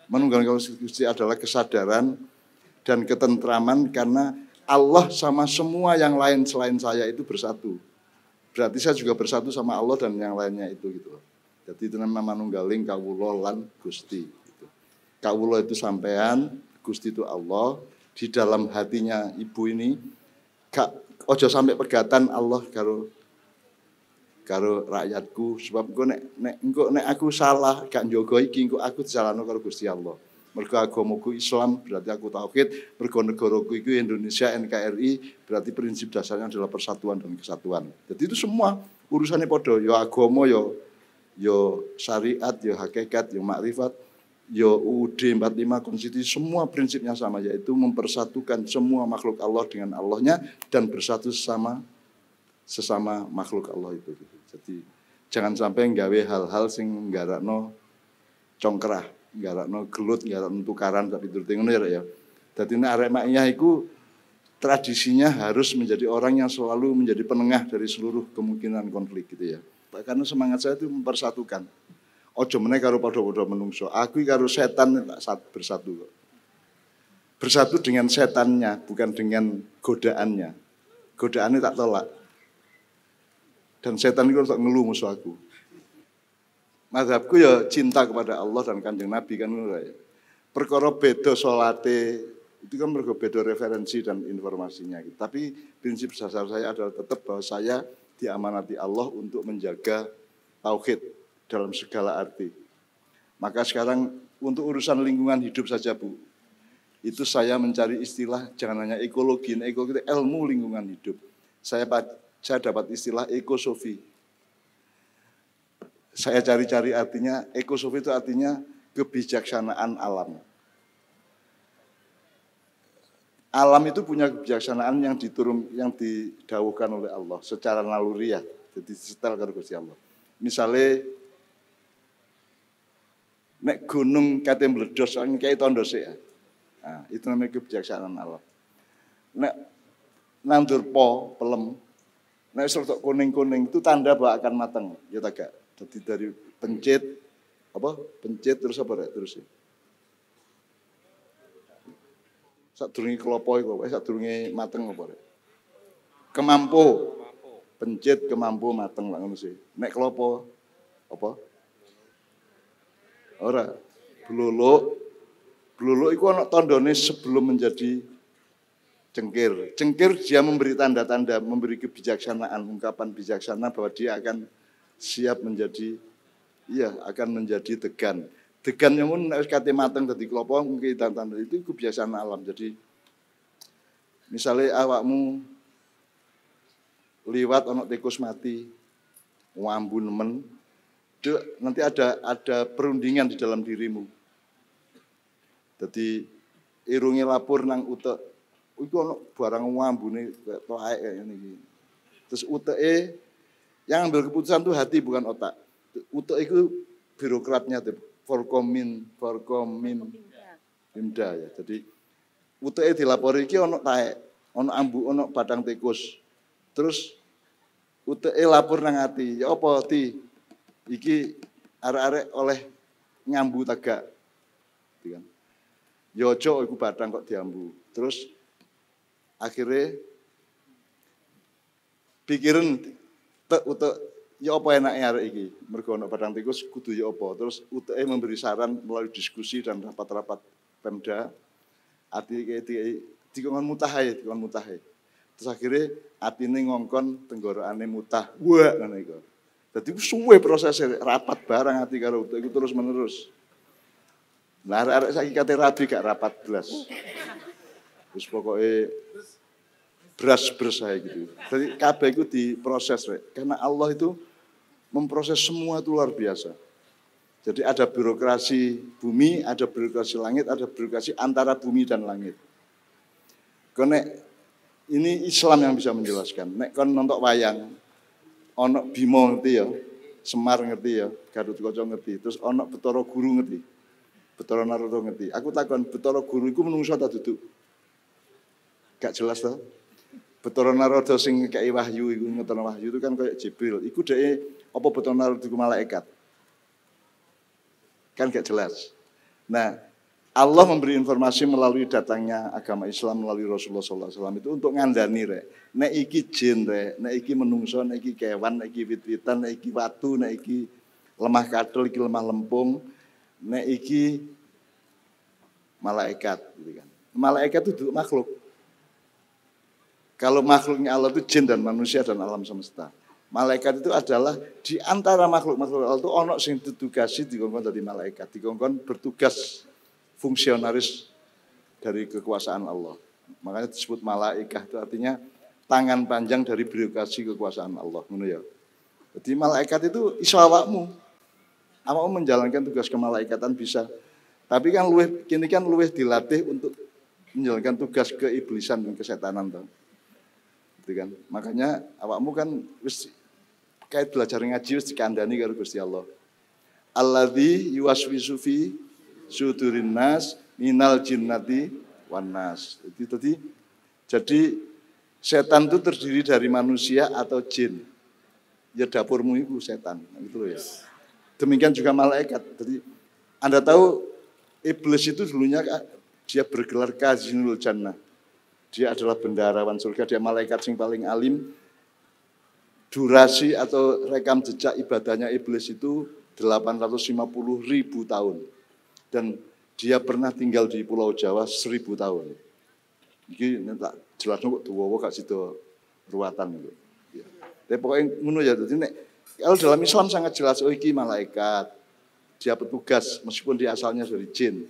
Speaker 1: Manunggaling kawula Gusti adalah kesadaran dan ketentraman karena Allah sama semua yang lain selain saya itu bersatu. Berarti saya juga bersatu sama Allah dan yang lainnya itu gitu. Jadi itu namanya manunggaling kawula lan Gusti. Gitu. Kawula itu sampean, Gusti itu Allah. Di dalam hatinya ibu ini, ojo sampai pegatan Allah karo rakyatku. Sebab nek aku salah, gak njogo iki, engko aku disalahno karo Gusti Allah. Mergo agamaku Islam, berarti aku tauhid. Mergo negaraku iku Indonesia NKRI, berarti prinsip dasarnya adalah persatuan dan kesatuan. Jadi itu semua urusannya podo, yo agama yo syariat, yo hakikat, yo makrifat, yo UUD 45 konstitusi, semua prinsipnya sama, yaitu mempersatukan semua makhluk Allah dengan Allahnya dan bersatu sesama makhluk Allah itu. Jadi jangan sampai nggawe hal-hal sing nggarakno congkrah, nggarakno gelut, nggarakno tukaran tapi turute ngono ya. Dadi nek arek makiyah iku tradisinya harus menjadi orang yang selalu menjadi penengah dari seluruh kemungkinan konflik gitu ya. Karena semangat saya itu mempersatukan. Ojo meneh karo padha-padha menungso. Aku karo setan tak bersatu kok. Bersatu dengan setannya, bukan dengan godaannya. Godaannya tak tolak. Dan setan itu tak ngeluh musuh aku. Mazhabku ya cinta kepada Allah dan Kanjeng Nabi kan ngono ya. Perkara beda salate itu kan mergo beda referensi dan informasinya gitu. Tapi prinsip dasar saya adalah tetap bahwa saya diamanati Allah untuk menjaga tauhid dalam segala arti. Maka sekarang untuk urusan lingkungan hidup saja Bu, itu saya mencari istilah jangan hanya ekologi, ekologi itu ilmu lingkungan hidup. Saya dapat istilah ekosofi. Saya cari-cari artinya, ekosofi itu artinya kebijaksanaan alam. Alam itu punya kebijaksanaan yang didhawuhkan oleh Allah secara naluriah, jadi setel karo Gusti Allah. Misalnya nek gunung kate meledos kayak tondo sik ya. Nah, itu namanya kebijaksanaan alam. Nek nandur pelem, nek sertok kuning-kuning itu tanda bahwa akan matang, ya tak gak. Jadi dari pencit terus apa rek terus ya. Sadurunge klopo iku, sadurunge mateng apa rek? Kemampu. Pencit kemampu mateng lah ngono sih. Nek klopo apa? Ora. Bluluk. Bluluk iku ana tandane sebelum menjadi cengkir. Cengkir dia memberi tanda-tanda, memberi kebijaksanaan, ungkapan bijaksana bahwa dia akan siap menjadi akan menjadi degan. Degan yang pun nek kate mateng dadi klopo mungkin tanda itu kebiasaan alam. Jadi misalnya awakmu liwat ana tikus mati, wambu nemen, nanti ada perundingan di dalam dirimu. Jadi irunge lapor nang utek, iku ana barang wambune kayak toaek kayak ngene iki. Terus uteke yang ambil keputusan itu hati bukan otak. Utek itu birokratnya tuh, Forkominda ya. Jadi uteke dilapori iki ana taek, ana ambu, ana batang tikus. Terus uteke lapor nang ati, ya apa ti? Iki arek-arek oleh ngambu tegak. Gitu kan. Ya aja iku batang kok diambu. Terus akhirnya pikiran utek ya apa enaknya arek iki? Mergo ana batang tikus kudu ya apa. Terus uteke memberi saran melalui diskusi dan rapat-rapat Pemda. Dikon mutahe. Terus akhirnya atine ngongkon tenggorokane mutah. Wah ngono iku. Dadi suwe prosesnya rapat barang ati karo utek iku terus menerus. Lah arek saiki kate rabi gak rapat belas. Terus pokoknya beras saya gitu. Jadi kabeh itu diproses rek. Karena Allah itu memproses semua itu luar biasa. Jadi ada birokrasi bumi, ada birokrasi langit, ada birokrasi antara bumi dan langit. Konek ini Islam yang bisa menjelaskan. Nek kon nonton wayang, ono Bimo ngerti ya, Semar ngerti ya, Gatotkaca ngerti, terus ono Bathara Guru ngerti, Bathara Narada ngerti. Aku takon Bathara Guru iku menungso ta duduk? Gak jelas toh. Bathara Narada sing ngekeki wahyu iku ngetono wahyu itu kan kayak Jibril. Iku dhek apa Bathara Narada iku malaikat? Kan gak jelas. Nah, Allah memberi informasi melalui datangnya agama Islam melalui Rasulullah SAW itu untuk ngandani rek. Nek iki jin rek, nek iki menungso, nek iki kewan, nek iki wit-witan, nek iki watu, nek iki lemah kadel, iki lemah lempung, nek iki malaikat gitu kan. Malaikat itu makhluk. Kalau makhluknya Allah itu jin dan manusia dan alam semesta. Malaikat itu adalah di antara makhluk-makhluk Allah itu ono sing ditugasi dikongkon dari malaikat, dikongkon bertugas fungsionaris dari kekuasaan Allah. Makanya disebut malaikat itu artinya tangan panjang dari birokrasi kekuasaan Allah. Ngono ya. Jadi malaikat itu iso awakmu. Awakmu menjalankan tugas kemalaikatan bisa. Tapi kan kini kan luwih dilatih untuk menjalankan tugas keiblisan dan kesetanan toh. Gitu kan. Makanya awakmu kan wis kayak belajar ngaji wis dikandani karo Gusti Allah. Alladzi yuwaswisu fi sudurin nas minal jinnati wan nas. Jadi setan itu terdiri dari manusia atau jin. Ya dapurmu itu setan, gitu loh ya. Demikian juga malaikat. Jadi Anda tahu iblis itu dulunya dia bergelar kazinul jannah. Dia adalah bendaharawan surga, dia malaikat yang paling alim. Durasi atau rekam jejak ibadahnya iblis itu 850.000 tahun. Dan dia pernah tinggal di Pulau Jawa 1000 tahun. Ini tak jelas kok duwowo gak sido ruwatan gitu. Ya. Tapi pokoknya ngono ya. Jadi kalau dalam Islam sangat jelas iki malaikat. Dia petugas meskipun dia asalnya dari jin.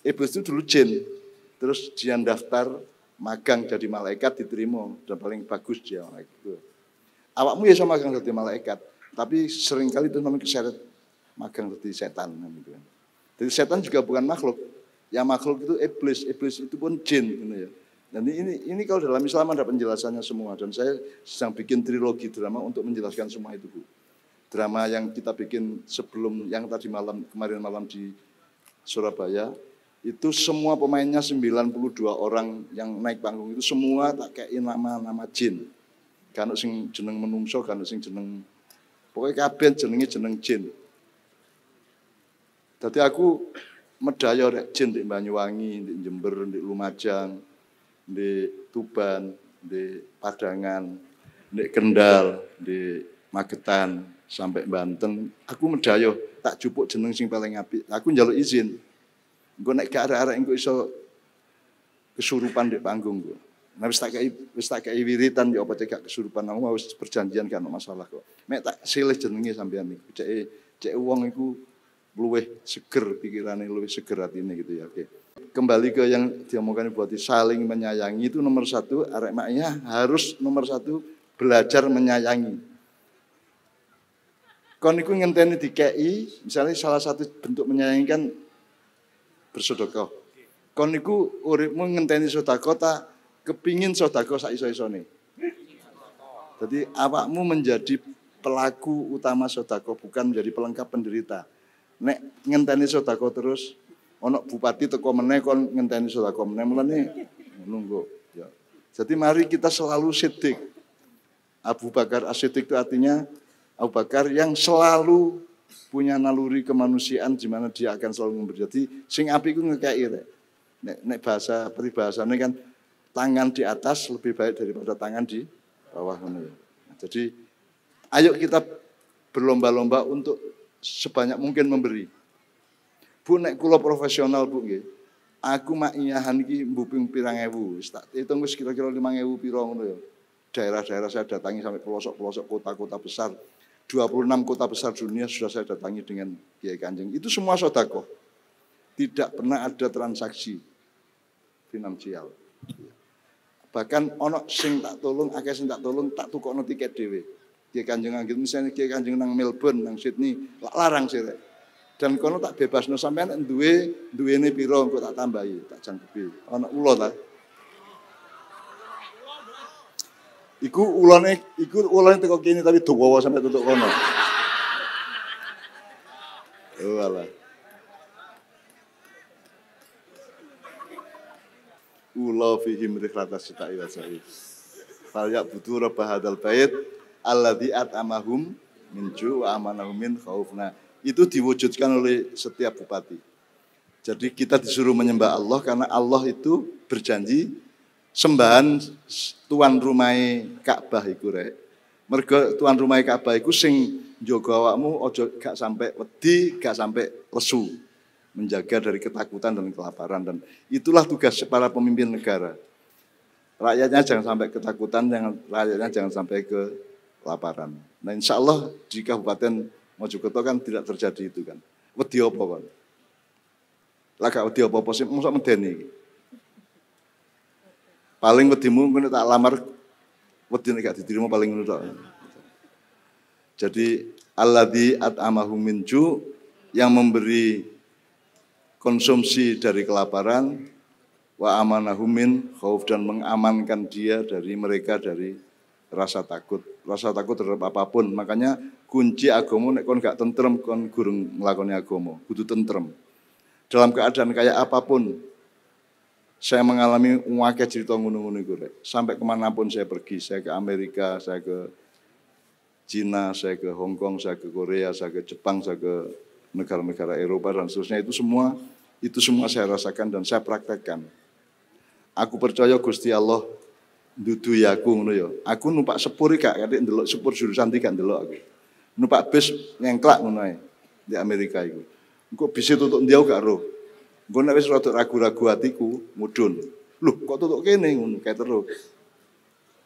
Speaker 1: Iblis itu dulu jin. Terus dia daftar magang jadi malaikat diterima dan paling bagus dia malaikat itu. Awakmu ya sama magang jadi malaikat, tapi seringkali itu namanya keseret magang jadi setan gitu kan. Jadi setan juga bukan makhluk. Yang makhluk itu iblis. Iblis itu pun jin gitu ya. Dan ini kalau dalam Islam ada penjelasannya semua. Dan saya sedang bikin trilogi drama untuk menjelaskan semua itu, Bu. Drama yang kita bikin sebelum yang kemarin malam di Surabaya, itu semua pemainnya 92 orang yang naik panggung itu semua tak kayak nama jin. Kan sing jeneng menungso, kan sing jeneng pokoknya kabeh jenenge jeneng jin. Jadi aku medaya rek jin di Banyuwangi, di Jember, di Lumajang, di Tuban, di Padangan, di Kendal, di Magetan sampai Banten. Aku medaya tak jupuk jeneng sing paling apik. Aku njaluk izin. Engko nek gak arek-arek engko iso kesurupan di panggung kok. Nah wis tak kei wiritan ya apa cek kesurupan aku wis perjanjian kan masalah kok. Mek tak silih jenenge sampean niku. Cek wong iku luwih seger pikirane, luwih seger atine gitu ya. Oke. Kembali ke yang diomongkan buat saling menyayangi itu nomor satu, arek maknya harus nomor satu belajar menyayangi. Kon niku ngenteni dikei, misalnya salah satu bentuk menyayangi kan bersedekah. Kon niku uripmu ngenteni sedekah ta kepingin sedekah sak iso-isone. Jadi awakmu menjadi pelaku utama sedekah bukan menjadi pelengkap penderita. Nek ngenteni sedekah terus ono bupati teko meneh kon ngenteni sedekah meneh mulane nunggu ya. Jadi mari kita selalu sidik. Abu Bakar As-Siddiq itu artinya Abu Bakar yang selalu punya naluri kemanusiaan di mana dia akan selalu memberi. Jadi sing apik iku ngekeki rek. Nek bahasa peribahasane kan tangan di atas lebih baik daripada tangan di bawah ngono ya. Jadi ayo kita berlomba-lomba untuk sebanyak mungkin memberi. Bu nek kula profesional Bu nggih. Aku mak iyahan iki mbuping pirang ewu. Wis tak hitung wis kira-kira 5.000 pira ngono ya. Daerah-daerah saya datangi sampai pelosok-pelosok kota-kota besar. 26 kota besar dunia sudah saya datangi dengan Kiai Kanjeng. Itu semua sedekah. Tidak pernah ada transaksi finansial. Bahkan ono sing tak tolong, akeh sing tak tolong tak tukokno tiket dhewe. Kiai Kanjeng anggit misalnya Kiai Kanjeng nang Melbourne, nang Sydney, larang sih rek. Dan kono tak bebasno sampean duwene pira engko tak tambahi, tak jangkepi. Ono ula ta. Iku ulane teko kene tapi dawa sampai tutuk kono. Oh alah. Ula fihim rihlatas sita'i wa sa'id. Fal ya'budu rabb hadzal bait alladzi at'amahum min ju' wa amanahum min khauf. Nah, itu diwujudkan oleh setiap bupati. Jadi kita disuruh menyembah Allah karena Allah itu berjanji sembahan tuan rumah Ka'bah iku rek. Mergo tuan rumah Ka'bah iku sing njaga awakmu aja gak sampai wedi, gak sampai lesu. Menjaga dari ketakutan dan kelaparan, dan itulah tugas para pemimpin negara. Rakyatnya jangan sampai ketakutan, rakyatnya jangan sampai kelaparan. Nah insya Allah di Kabupaten Mojokerto kan tidak terjadi itu kan. Wedi apa kan? Lah gak wedi apa-apa sih, mosok medeni. Paling wedimu kene tak lamar wedi nek gak diterima paling ngono tok. Jadi alladzi at'amahum min ju', yang memberi konsumsi dari kelaparan, wa amanahum min khauf, dan mengamankan dia dari mereka dari rasa takut terhadap apapun. Makanya kunci agama nek kon gak tentrem kon gurung nglakoni agama, kudu tentrem. Dalam keadaan kayak apapun, saya mengalami akeh cerita ngono-ngono iku rek. Sampai kemanapun saya pergi, saya ke Amerika, saya ke Cina, saya ke Hong Kong, saya ke Korea, saya ke Jepang, saya ke negara-negara Eropa dan seterusnya, itu semua saya rasakan dan saya praktekkan. Aku percaya Gusti Allah dudu aku ngono ya. Aku numpak sepur iki gak ndelok sepur jurusan 3 ndelok aku. Numpak bis ngengklak ngono ae di Amerika iku. Engko bis tutuk ndi aku gak ero. Engko nek wis rada ragu-ragu atiku mudhun. Loh, kok tutuk kene ngono kae terus.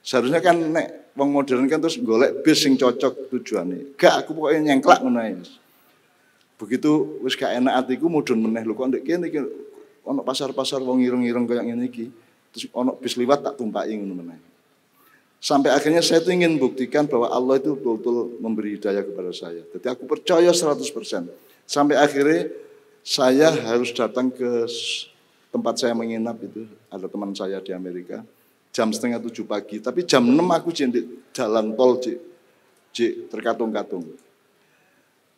Speaker 1: Seharusnya kan nek wong modern kan terus golek bis sing cocok tujuane. Gak, aku pokoknya nyengklak ngono ae. Begitu wis gak enak atiku mudhun meneh lho kok ndek kene iki ana pasar-pasar wong ireng-ireng kaya ngene iki. Terus ana bis liwat tak tumpaki ngono meneh. Sampai akhirnya saya tuh ingin buktikan bahwa Allah itu betul-betul memberi hidayah kepada saya. Jadi aku percaya 100%. Sampai akhirnya saya harus datang ke tempat saya menginap itu. Ada teman saya di Amerika. Jam 6:30 pagi. Tapi jam 6 aku di jalan tol terkatung-katung.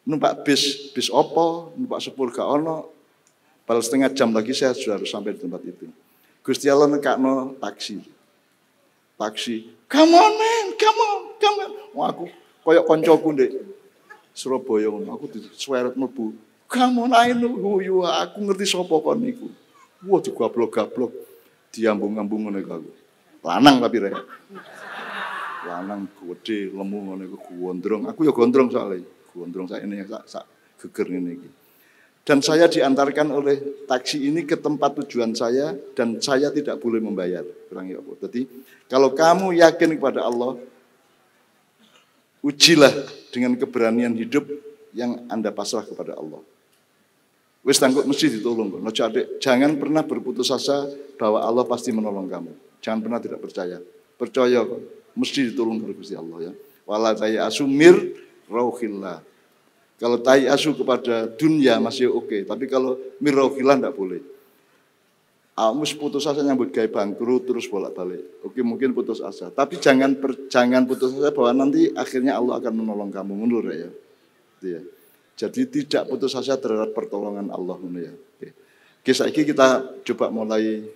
Speaker 1: Numpak bis opo, numpak sepur gak ono. Padahal setengah jam lagi saya sudah harus sampai di tempat itu. Gusti Allah nekakno taksi. Come on man, come on. Wah, aku koyok koncoku ndek Surabaya ngono. Aku disweret mlebu. Kamu naik huyu, aku ngerti sapa kon niku. Wah digablok-gablok, diambung-ambung ngono iku aku. Lanang tapi rek. Lanang gede, lemu ngono iku gondrong. Aku ya gondrong soalnya. Gondrong sak ini sak geger ngene iki. Dan saya diantarkan oleh taksi ini ke tempat tujuan saya dan saya tidak boleh membayar. Kurang ya apa. Jadi kalau kamu yakin kepada Allah, ujilah dengan keberanian hidup yang Anda pasrah kepada Allah. Wis tangguh mesti ditolong kok. Nojo adik, jangan pernah berputus asa bahwa Allah pasti menolong kamu. Jangan pernah tidak percaya. Percaya kok, mesti ditolong oleh Gusti Allah ya. Wala taya asumir rauhillah. Kalau tai asu kepada dunia masih oke, tapi kalau mirauhillah tidak boleh. Amus putus asa nyambut gawe bangkrut terus bolak-balik. Oke mungkin putus asa, tapi jangan putus asa bahwa nanti akhirnya Allah akan menolong kamu, mundur ya. Gitu ya. Jadi tidak putus asa terhadap pertolongan Allah ya. Oke, saiki kita coba mulai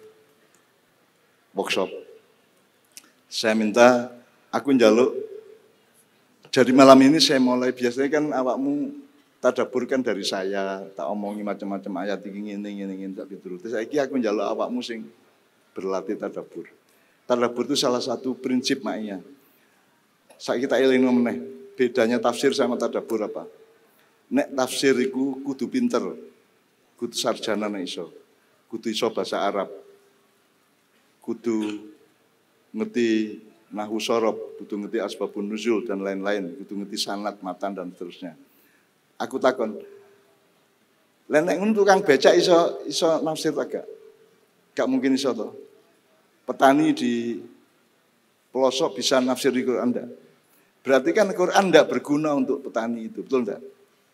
Speaker 1: workshop. Saya minta aku njaluk dari malam ini saya mulai, biasanya kan awakmu tadabur kan dari saya, tak omongi macam-macam ayat ini tak gitu. Terus saiki aku njaluk awakmu sing berlatih tadabur. Tadabur itu salah satu prinsip maknya. Saiki tak eling meneh, bedanya tafsir sama tadabur apa? Nek tafsir iku kudu pinter, kudu sarjana nek iso, kudu iso bahasa Arab, kudu ngerti nahwu sorob, kudu ngerti asbabun nuzul dan lain-lain, kudu ngerti sanad, matan dan seterusnya. Aku takon, nek ngono tukang becak iso nafsir agak? Gak mungkin iso toh. Petani di pelosok bisa nafsir di Quran enggak? Berarti kan Quran enggak berguna untuk petani itu, betul enggak?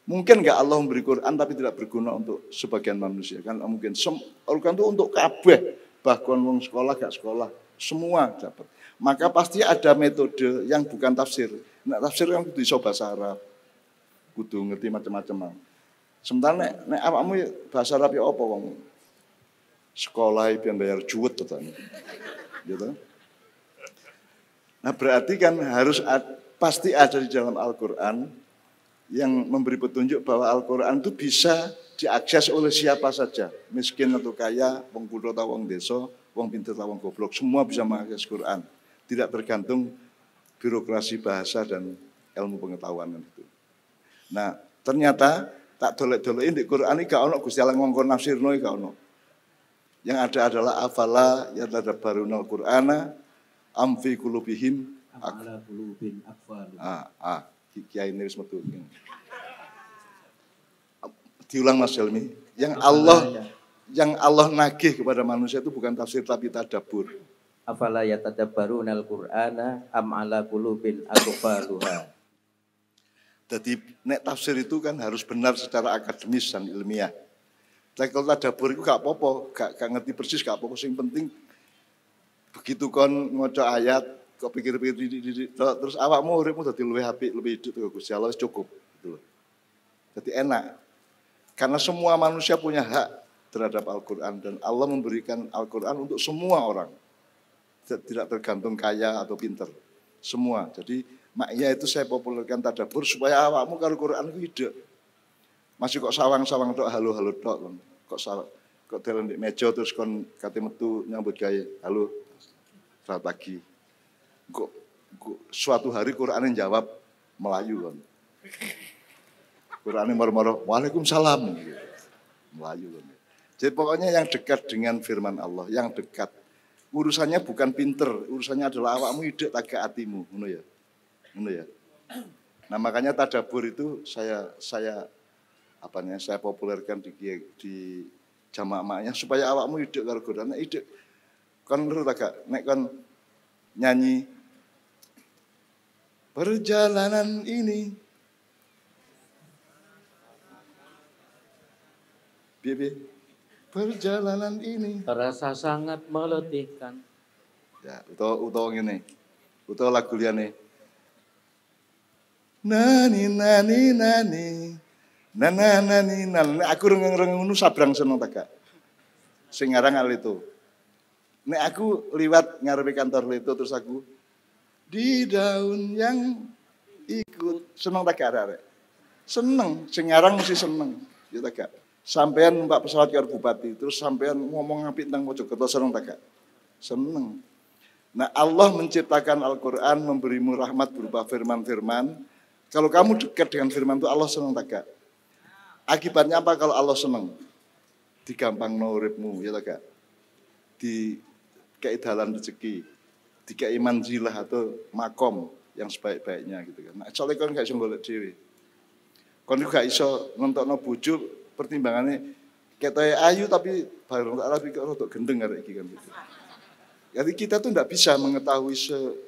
Speaker 1: Mungkin enggak Allah memberi Quran tapi tidak berguna untuk sebagian manusia kan mungkin. Quran itu untuk kabeh, bahkan wong sekolah gak sekolah, semua dapat. Maka pasti ada metode yang bukan tafsir. Nek tafsir kan kudu iso bahasa Arab, kudu ngerti macam-macam. Sementara nek awakmu bahasa Arab ya apa wong sekolah pian bayar juwet tetane. Gitu. Nah, berarti kan harus pasti ada di dalam Al-Qur'an yang memberi petunjuk bahwa Al-Quran itu bisa diakses oleh siapa saja. Miskin atau kaya, wong kutha atau wong desa, wong pinter atau wong goblok. Semua bisa mengakses Quran. Tidak tergantung birokrasi bahasa dan ilmu pengetahuan itu. Nah, ternyata tak dolek-dolekin di Quran ini gak ono Gusti Allah ngongkon nafsirno gak ono. Yang ada adalah afala yatadabbarunal Qur'ana am fi qulubihim
Speaker 3: ala qulubin aqfalu.
Speaker 1: Kiai ini wis metu. Diulang Mas Helmi, yang Allah nagih kepada manusia itu bukan tafsir tapi tadabbur.
Speaker 7: Afala yatadabbarunal Qur'ana am ala qulubin aqfaluha.
Speaker 1: Jadi nek tafsir itu kan harus benar secara akademis dan ilmiah. Tapi kalau tadabbur itu gak apa-apa, gak ngerti persis gak apa-apa. Yang penting begitu kon ngoco ayat kok pikir-pikir terus awakmu uripmu dadi luwih apik, luwih hidup karo Gusti Allah cukup gitu loh. Jadi enak. Karena semua manusia punya hak terhadap Al-Qur'an dan Allah memberikan Al-Qur'an untuk semua orang. Tidak tergantung kaya atau pinter. Semua. Jadi maknya itu saya populerkan tadabbur supaya awakmu karo Qur'an itu hidup. Masih kok sawang-sawang tok halo-halo tok kon. Kok dalan di meja terus kon kate metu nyambut gawe. Halo. Selamat pagi. Kok suatu hari Quran yang jawab Melayu kan. Quran yang marah-marah, Waalaikumsalam. Melayu kan. Jadi pokoknya yang dekat dengan firman Allah, yang dekat. Urusannya bukan pinter, urusannya adalah awakmu hidup tagak hatimu, ngono ya. Ngono ya. Nah, makanya tadabbur itu saya populerkan di jamaah-jamaahnya supaya awakmu hidup karo Quran, hidup. Kon nurut agak nek kon nyanyi perjalanan ini perjalanan ini
Speaker 3: Terasa sangat meletihkan.
Speaker 1: ya utawa ngene utawa lagu liyane nani aku reng ngono sabrang seneng ta gak sing ngarang itu. Nek aku liwat ngarepe kantor itu terus aku di daun yang ikut seneng tak arek. Seneng, sing ngarang mesti seneng. Ya tak gak? Sampean numpak pesawat karo bupati, terus sampean ngomong apik tentang Mojokerto seneng tak gak? Seneng. Nah, Allah menciptakan Al-Qur'an, memberimu rahmat berupa firman-firman. Kalau kamu dekat dengan firman itu Allah seneng tak gak? Akibatnya apa kalau Allah seneng? Digampang uripmu, ya tak gak? Di keidalan rezeki, di manzilah atau makom yang sebaik-baiknya gitu kan. Nah, soalnya kon gak iso golek dhewe. Kon gak iso nentokno bojo pertimbangannya ketoke ayu tapi bareng tak rapi kok rodok gendeng arek iki kan gitu. Jadi kita tuh tidak bisa mengetahui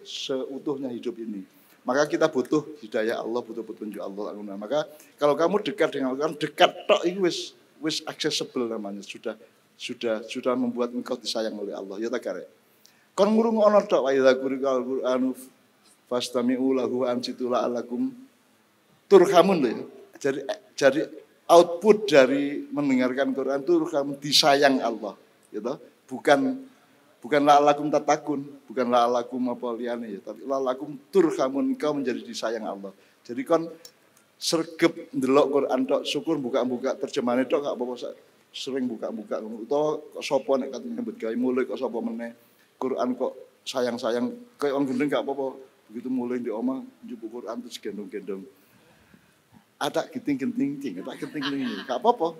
Speaker 1: seutuhnya hidup ini. Maka kita butuh hidayah Allah, butuh petunjuk Allah. Maka kalau kamu dekat dengan Allah, dekat tok itu wis accessible namanya. Sudah membuat engkau disayang oleh Allah. Ya tak karek. Kon ngrungokno tok wa idza quri'al Qur'anu fastami'u lahu ansitu la'alakum turhamun lho. Jadi output dari mendengarkan Quran itu kamu disayang Allah, gitu. Bukan la'alakum tatakun, bukan la'alakum apa liyane ya, tapi la'alakum turhamun, engkau menjadi disayang Allah. Jadi kon sregep ndelok Quran tok, syukur buka-buka terjemahane tok gak apa-apa, sering buka-buka utawa kok sapa nek katanya mbet gawe mulai kok sapa meneh Quran kok sayang-sayang kayak wong gendeng gak apa-apa. Begitu mulai di omah njupuk Quran terus gendong-gendong. Ada genting-genting, ada genting-genting, gak apa-apa.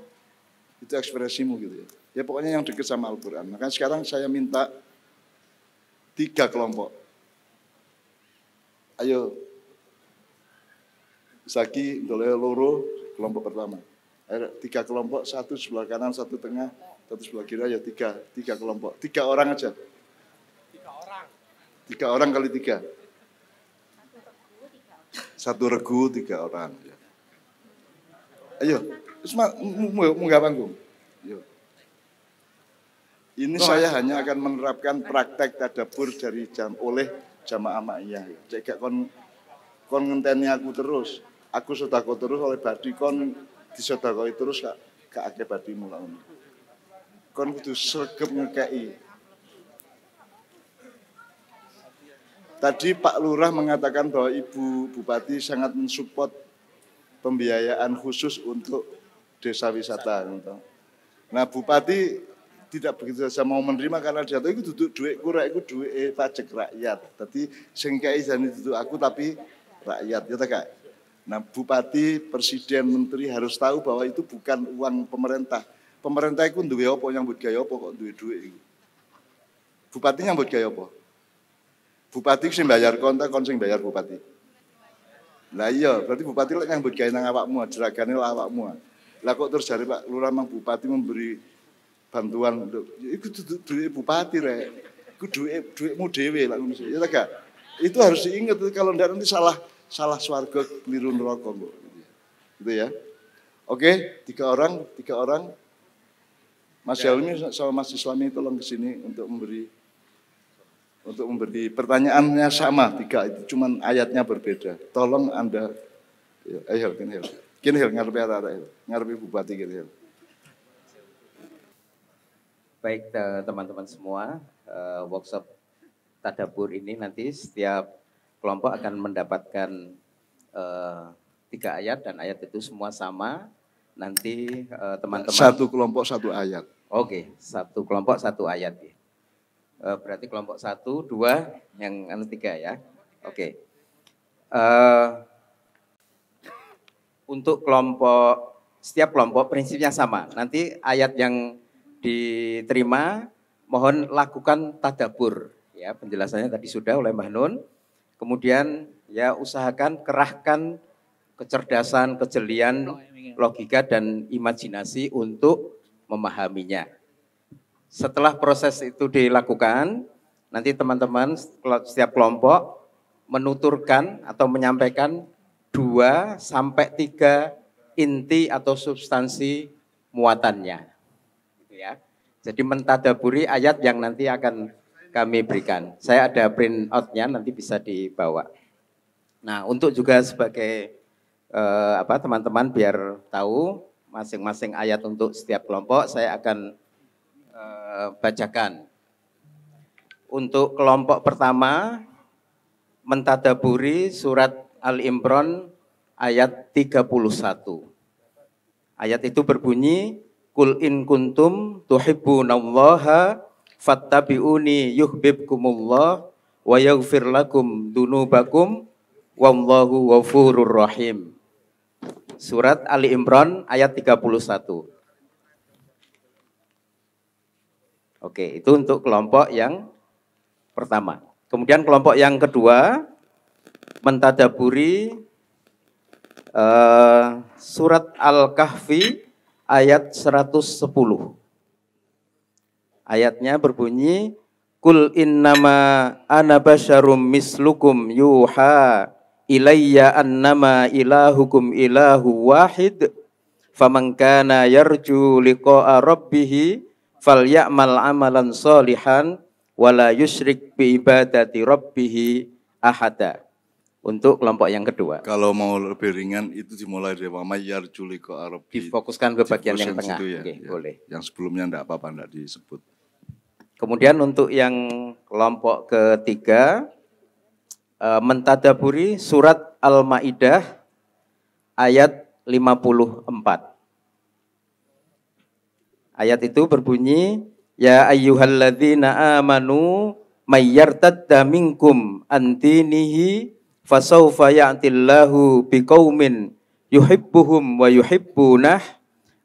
Speaker 1: Itu ekspresimu gitu ya. Ya pokoknya yang dekat sama Al-Quran. Maka sekarang saya minta 3 kelompok. Ayo, Zaki, Ndole Loro, kelompok pertama. Ayo, 3 kelompok, 1 sebelah kanan, 1 tengah, 1 sebelah kiri, ayo 3 kelompok. 3 orang aja. 3 orang kali 3. 1 regu, 3 orang. Ayo, munggah panggung. Ayo. Ini saya hanya akan menerapkan praktek tadabbur dari oleh jamaah ma'iyah. Cek kon ngenteni aku terus, aku sedekah terus oleh badi kon disedekahi terus gak akeh badimu lah. Kon kudu sregep ngekeki. Tadi Pak Lurah mengatakan bahwa Ibu Bupati sangat mensupport pembiayaan khusus untuk desa wisata. Nah, Bupati tidak begitu saja mau menerima karena dia tahu itu duduk duit kurang itu duit pajak rakyat. Tapi sing kei jane duduk aku tapi rakyat ya tak. Nah, Bupati, Presiden, Menteri harus tahu bahwa itu bukan uang pemerintah. Pemerintah itu duwe apa yang buat gaya apa kok duwe duit itu. Bupati yang buat gaya apa? Bupati sing bayar kontak kon sing bayar bupati. Lah iya, berarti bupati lek nyambut gawe nang awakmu, jeragane lah awakmu. Lah kok terus jare Pak Lurah mang bupati memberi bantuan iku duit bupati rek. Iku duitmu dhewe lah ngono sih. Ya tak? Itu harus diingat kalau ndak nanti salah swarga keliru neraka kok. Gitu ya. Oke, 3 orang. Mas Helmi sama Mas Islami tolong ke sini untuk memberi pertanyaannya sama 3 itu cuman ayatnya berbeda. Tolong Anda ayo kene ngarepe arek ngarepe bupati kene.
Speaker 7: Baik teman-teman semua, workshop tadabbur ini nanti setiap kelompok akan mendapatkan 3 ayat dan ayat itu semua sama. Nanti teman-teman
Speaker 1: 1 kelompok 1 ayat.
Speaker 7: Oke, 1 kelompok 1 ayat ya. Berarti kelompok 1, 2, yang 3 ya. Oke. Untuk setiap kelompok prinsipnya sama. Nanti ayat yang diterima mohon lakukan tadabbur. Ya, penjelasannya tadi sudah oleh Mbah Nun. Kemudian ya usahakan kerahkan kecerdasan, kejelian, logika dan imajinasi untuk memahaminya. Setelah proses itu dilakukan, nanti teman-teman setiap kelompok menuturkan atau menyampaikan 2 sampai 3 inti atau substansi muatannya. Gitu ya. Jadi mentadaburi ayat yang nanti akan kami berikan. Saya ada print out-nya, nanti bisa dibawa. Nah, untuk juga sebagai teman-teman biar tahu masing-masing ayat untuk setiap kelompok, saya akan bacakan. Untuk kelompok pertama, mentadaburi surat Al-Imran ayat 31. Ayat itu berbunyi, Qul in kuntum tuhibbunallaha fattabi'uni yuhibbukumullah wa yaghfir lakum dunubakum wallahu ghafurur rahim. Surat Ali Imran ayat 31. Oke, itu untuk kelompok yang pertama. Kemudian kelompok yang kedua mentadaburi surat Al-Kahfi ayat 110. Ayatnya berbunyi, Qul innama ana basyarum mislukum yuha ilayya annama ilahukum ilahu wahid faman kana yarju liqa'a rabbih falya'mal amalan sholihan wala yusyrik bi ibadati rabbih ahada. Untuk kelompok yang kedua.
Speaker 1: Kalau mau lebih ringan itu dimulai dari Mayyar Juliko Arabi.
Speaker 7: Difokuskan ke bagian yang tengah.
Speaker 1: Ya,
Speaker 7: Oke,
Speaker 1: ya.
Speaker 7: boleh.
Speaker 1: Yang sebelumnya enggak apa-apa, enggak disebut.
Speaker 7: Kemudian untuk yang kelompok ketiga, mentadaburi surat Al-Maidah ayat 54. Ayat itu berbunyi, Ya ayyuhalladzina amanu mayyartadda minkum antinihi fasawfa ya'tillahu biqaumin yuhibbuhum wa yuhibbunah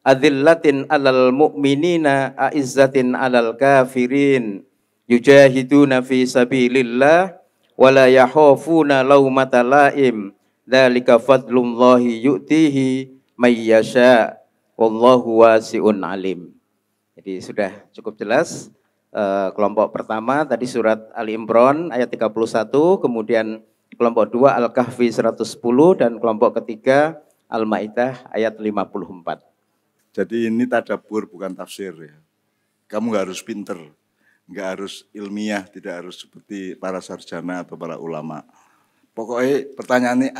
Speaker 7: adzillatin 'alal mu'minina a'izzatin 'alal kafirin yujahiduna fi sabilillah wa la yakhafuna laumata laim dzalika fadlullahi yu'tihi may yasha wallahu wasi'un alim. Jadi sudah cukup jelas kelompok pertama tadi surat Ali Imran ayat 31, kemudian kelompok 2 Al-Kahfi 110 dan kelompok ketiga Al-Maidah ayat 54.
Speaker 1: Jadi ini tadabbur bukan tafsir ya. Kamu nggak harus pinter, nggak harus ilmiah, tidak harus seperti para sarjana atau para ulama. Pokoknya pertanyaannya,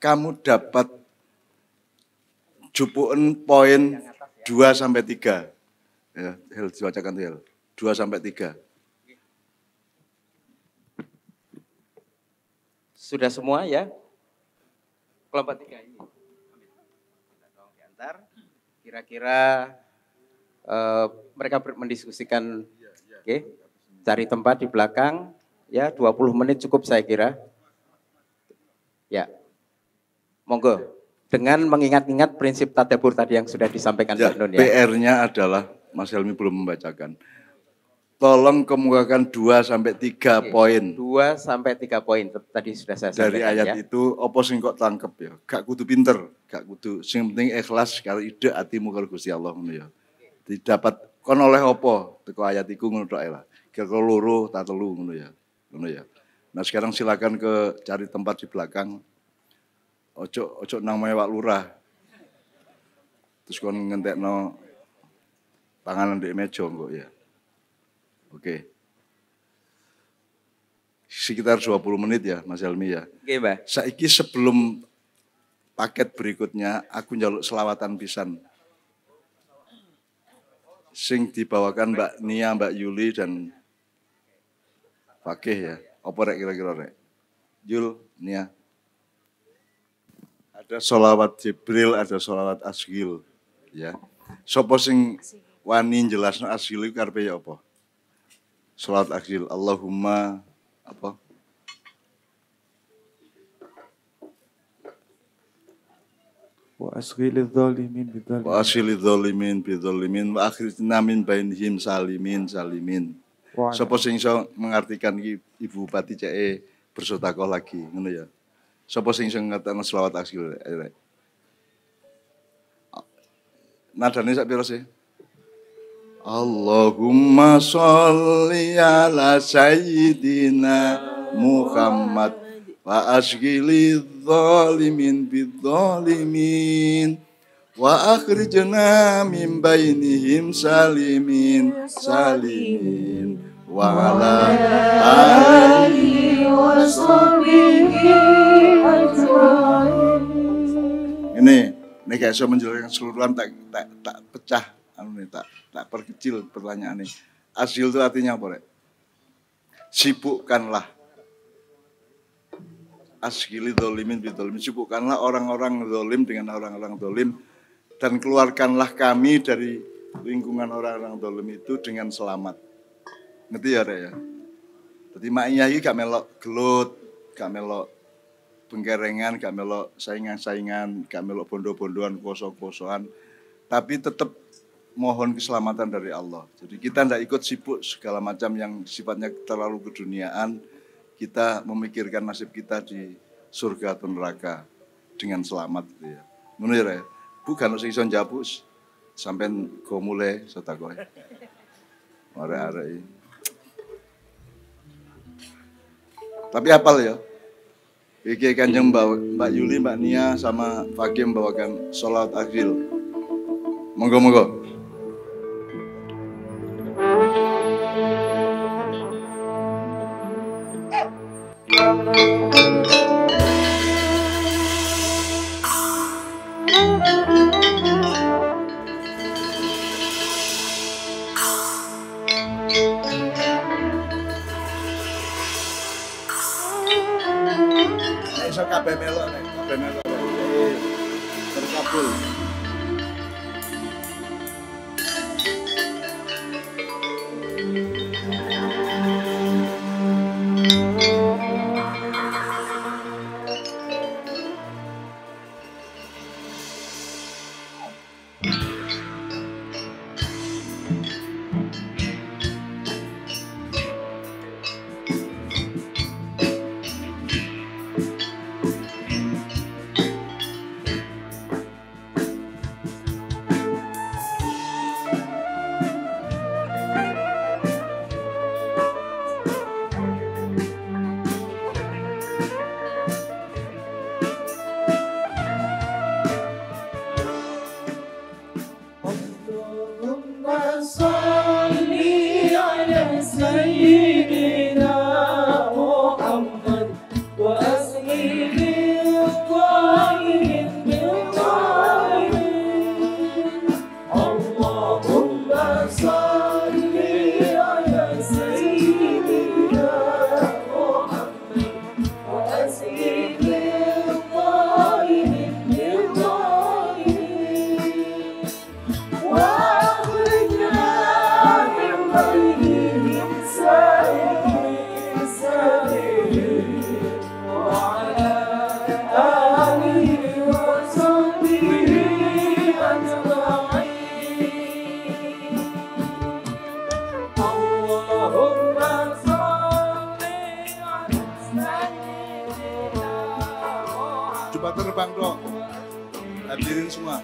Speaker 1: kamu dapat jupuan poin 2 sampai 3. Ya, Hel, dibacakan tuh Hel. 2 sampai 3.
Speaker 7: Sudah semua ya? Kelompok 3 ini. Kita tolong diantar. Kira-kira mereka mendiskusikan, oke, cari tempat di belakang, ya 20 menit cukup saya kira. Ya, monggo. Dengan mengingat-ingat prinsip tadabbur tadi yang sudah disampaikan
Speaker 1: Ya,
Speaker 7: Pak Nun ya.
Speaker 1: PR-nya adalah, Mas Helmi belum membacakan. Tolong kemukakan 2 sampai 3 poin.
Speaker 7: 2 sampai 3 poin tadi sudah saya sampaikan.
Speaker 1: Dari ayat
Speaker 7: ya.
Speaker 1: itu, apa sing kok tangkep ya? Gak kudu pinter, gak kudu. Sing penting ikhlas kalau ide hatimu kalau Gusti Allah ngono ya. Didapat kon oleh apa? Teko ayat iku ngono tok lah. Kira-kira loro ta telu ngono ya. Ngono ya. Nah, sekarang silakan ke cari tempat di belakang. Ojo nang mewak lurah. Terus kon ngentekno panganan di meja kok ya. Oke. Sekitar 20 menit ya Mas Helmi ya.
Speaker 7: Oke, Mbak.
Speaker 1: Saiki sebelum paket berikutnya aku njaluk selawatan pisan. Sing dibawakan Mbak Nia, Mbak Yuli dan Fakih ya. Apa rek kira-kira rek? Yul, Nia. Ada sholawat Jibril, ada sholawat Asghil ya. Sopo sing wani jelasno Asghil iku karepe ya apa? Sholawat Asghil, Allahumma apa?
Speaker 8: Wa asghilidz zalimin bidzalimin.
Speaker 1: Wa asyilidz zalimin bidzalimin wa akhrijna min bainihim salimin. Sapa sing iso mengartikan iki Ibu Bupati ceke bersedekah lagi ngono ya. Sapa sing iso ngerteni selawat Asghil? Nadane sak pira sih? Allahumma sholli ala sayyidina Muhammad wa asghilidz zalimin bidzalimin wa akhrijna min bainihim salimin wa ala alihi wa sahbihi ajma'in. Ini gak bisa menjelaskan keseluruhan, tak pecah tak perkecil pertanyaan ini. Asghil itu artinya apa, Rek? Sibukkanlah. Asghili dzalimin bidzalimin, sibukkanlah orang-orang zalim dengan orang-orang zalim dan keluarkanlah kami dari lingkungan orang-orang dolim itu dengan selamat. Ngerti ya, Rek ya? Jadi maknya ini gak melok gelut, gak melok penggerengan, gak melok saingan-saingan, gak melok bondo-bondoan, kosong-kosongan, tapi tetap mohon keselamatan dari Allah. Jadi kita tidak ikut sibuk segala macam yang sifatnya terlalu keduniaan, kita memikirkan nasib kita di surga atau neraka dengan selamat. Gitu ya. Menurut ya, bukan harus iso njabus, sampai go mulai sotakoy. Arek-arek. Tapi apal ya. Iki Kanjeng Mbak Yuli, Mbak Nia sama Fakih membawakan sholat akhir. Monggo-monggo. Iso kabeh melok nek, kabeh melok terkabul. Coba terbang dong, hadirin semua.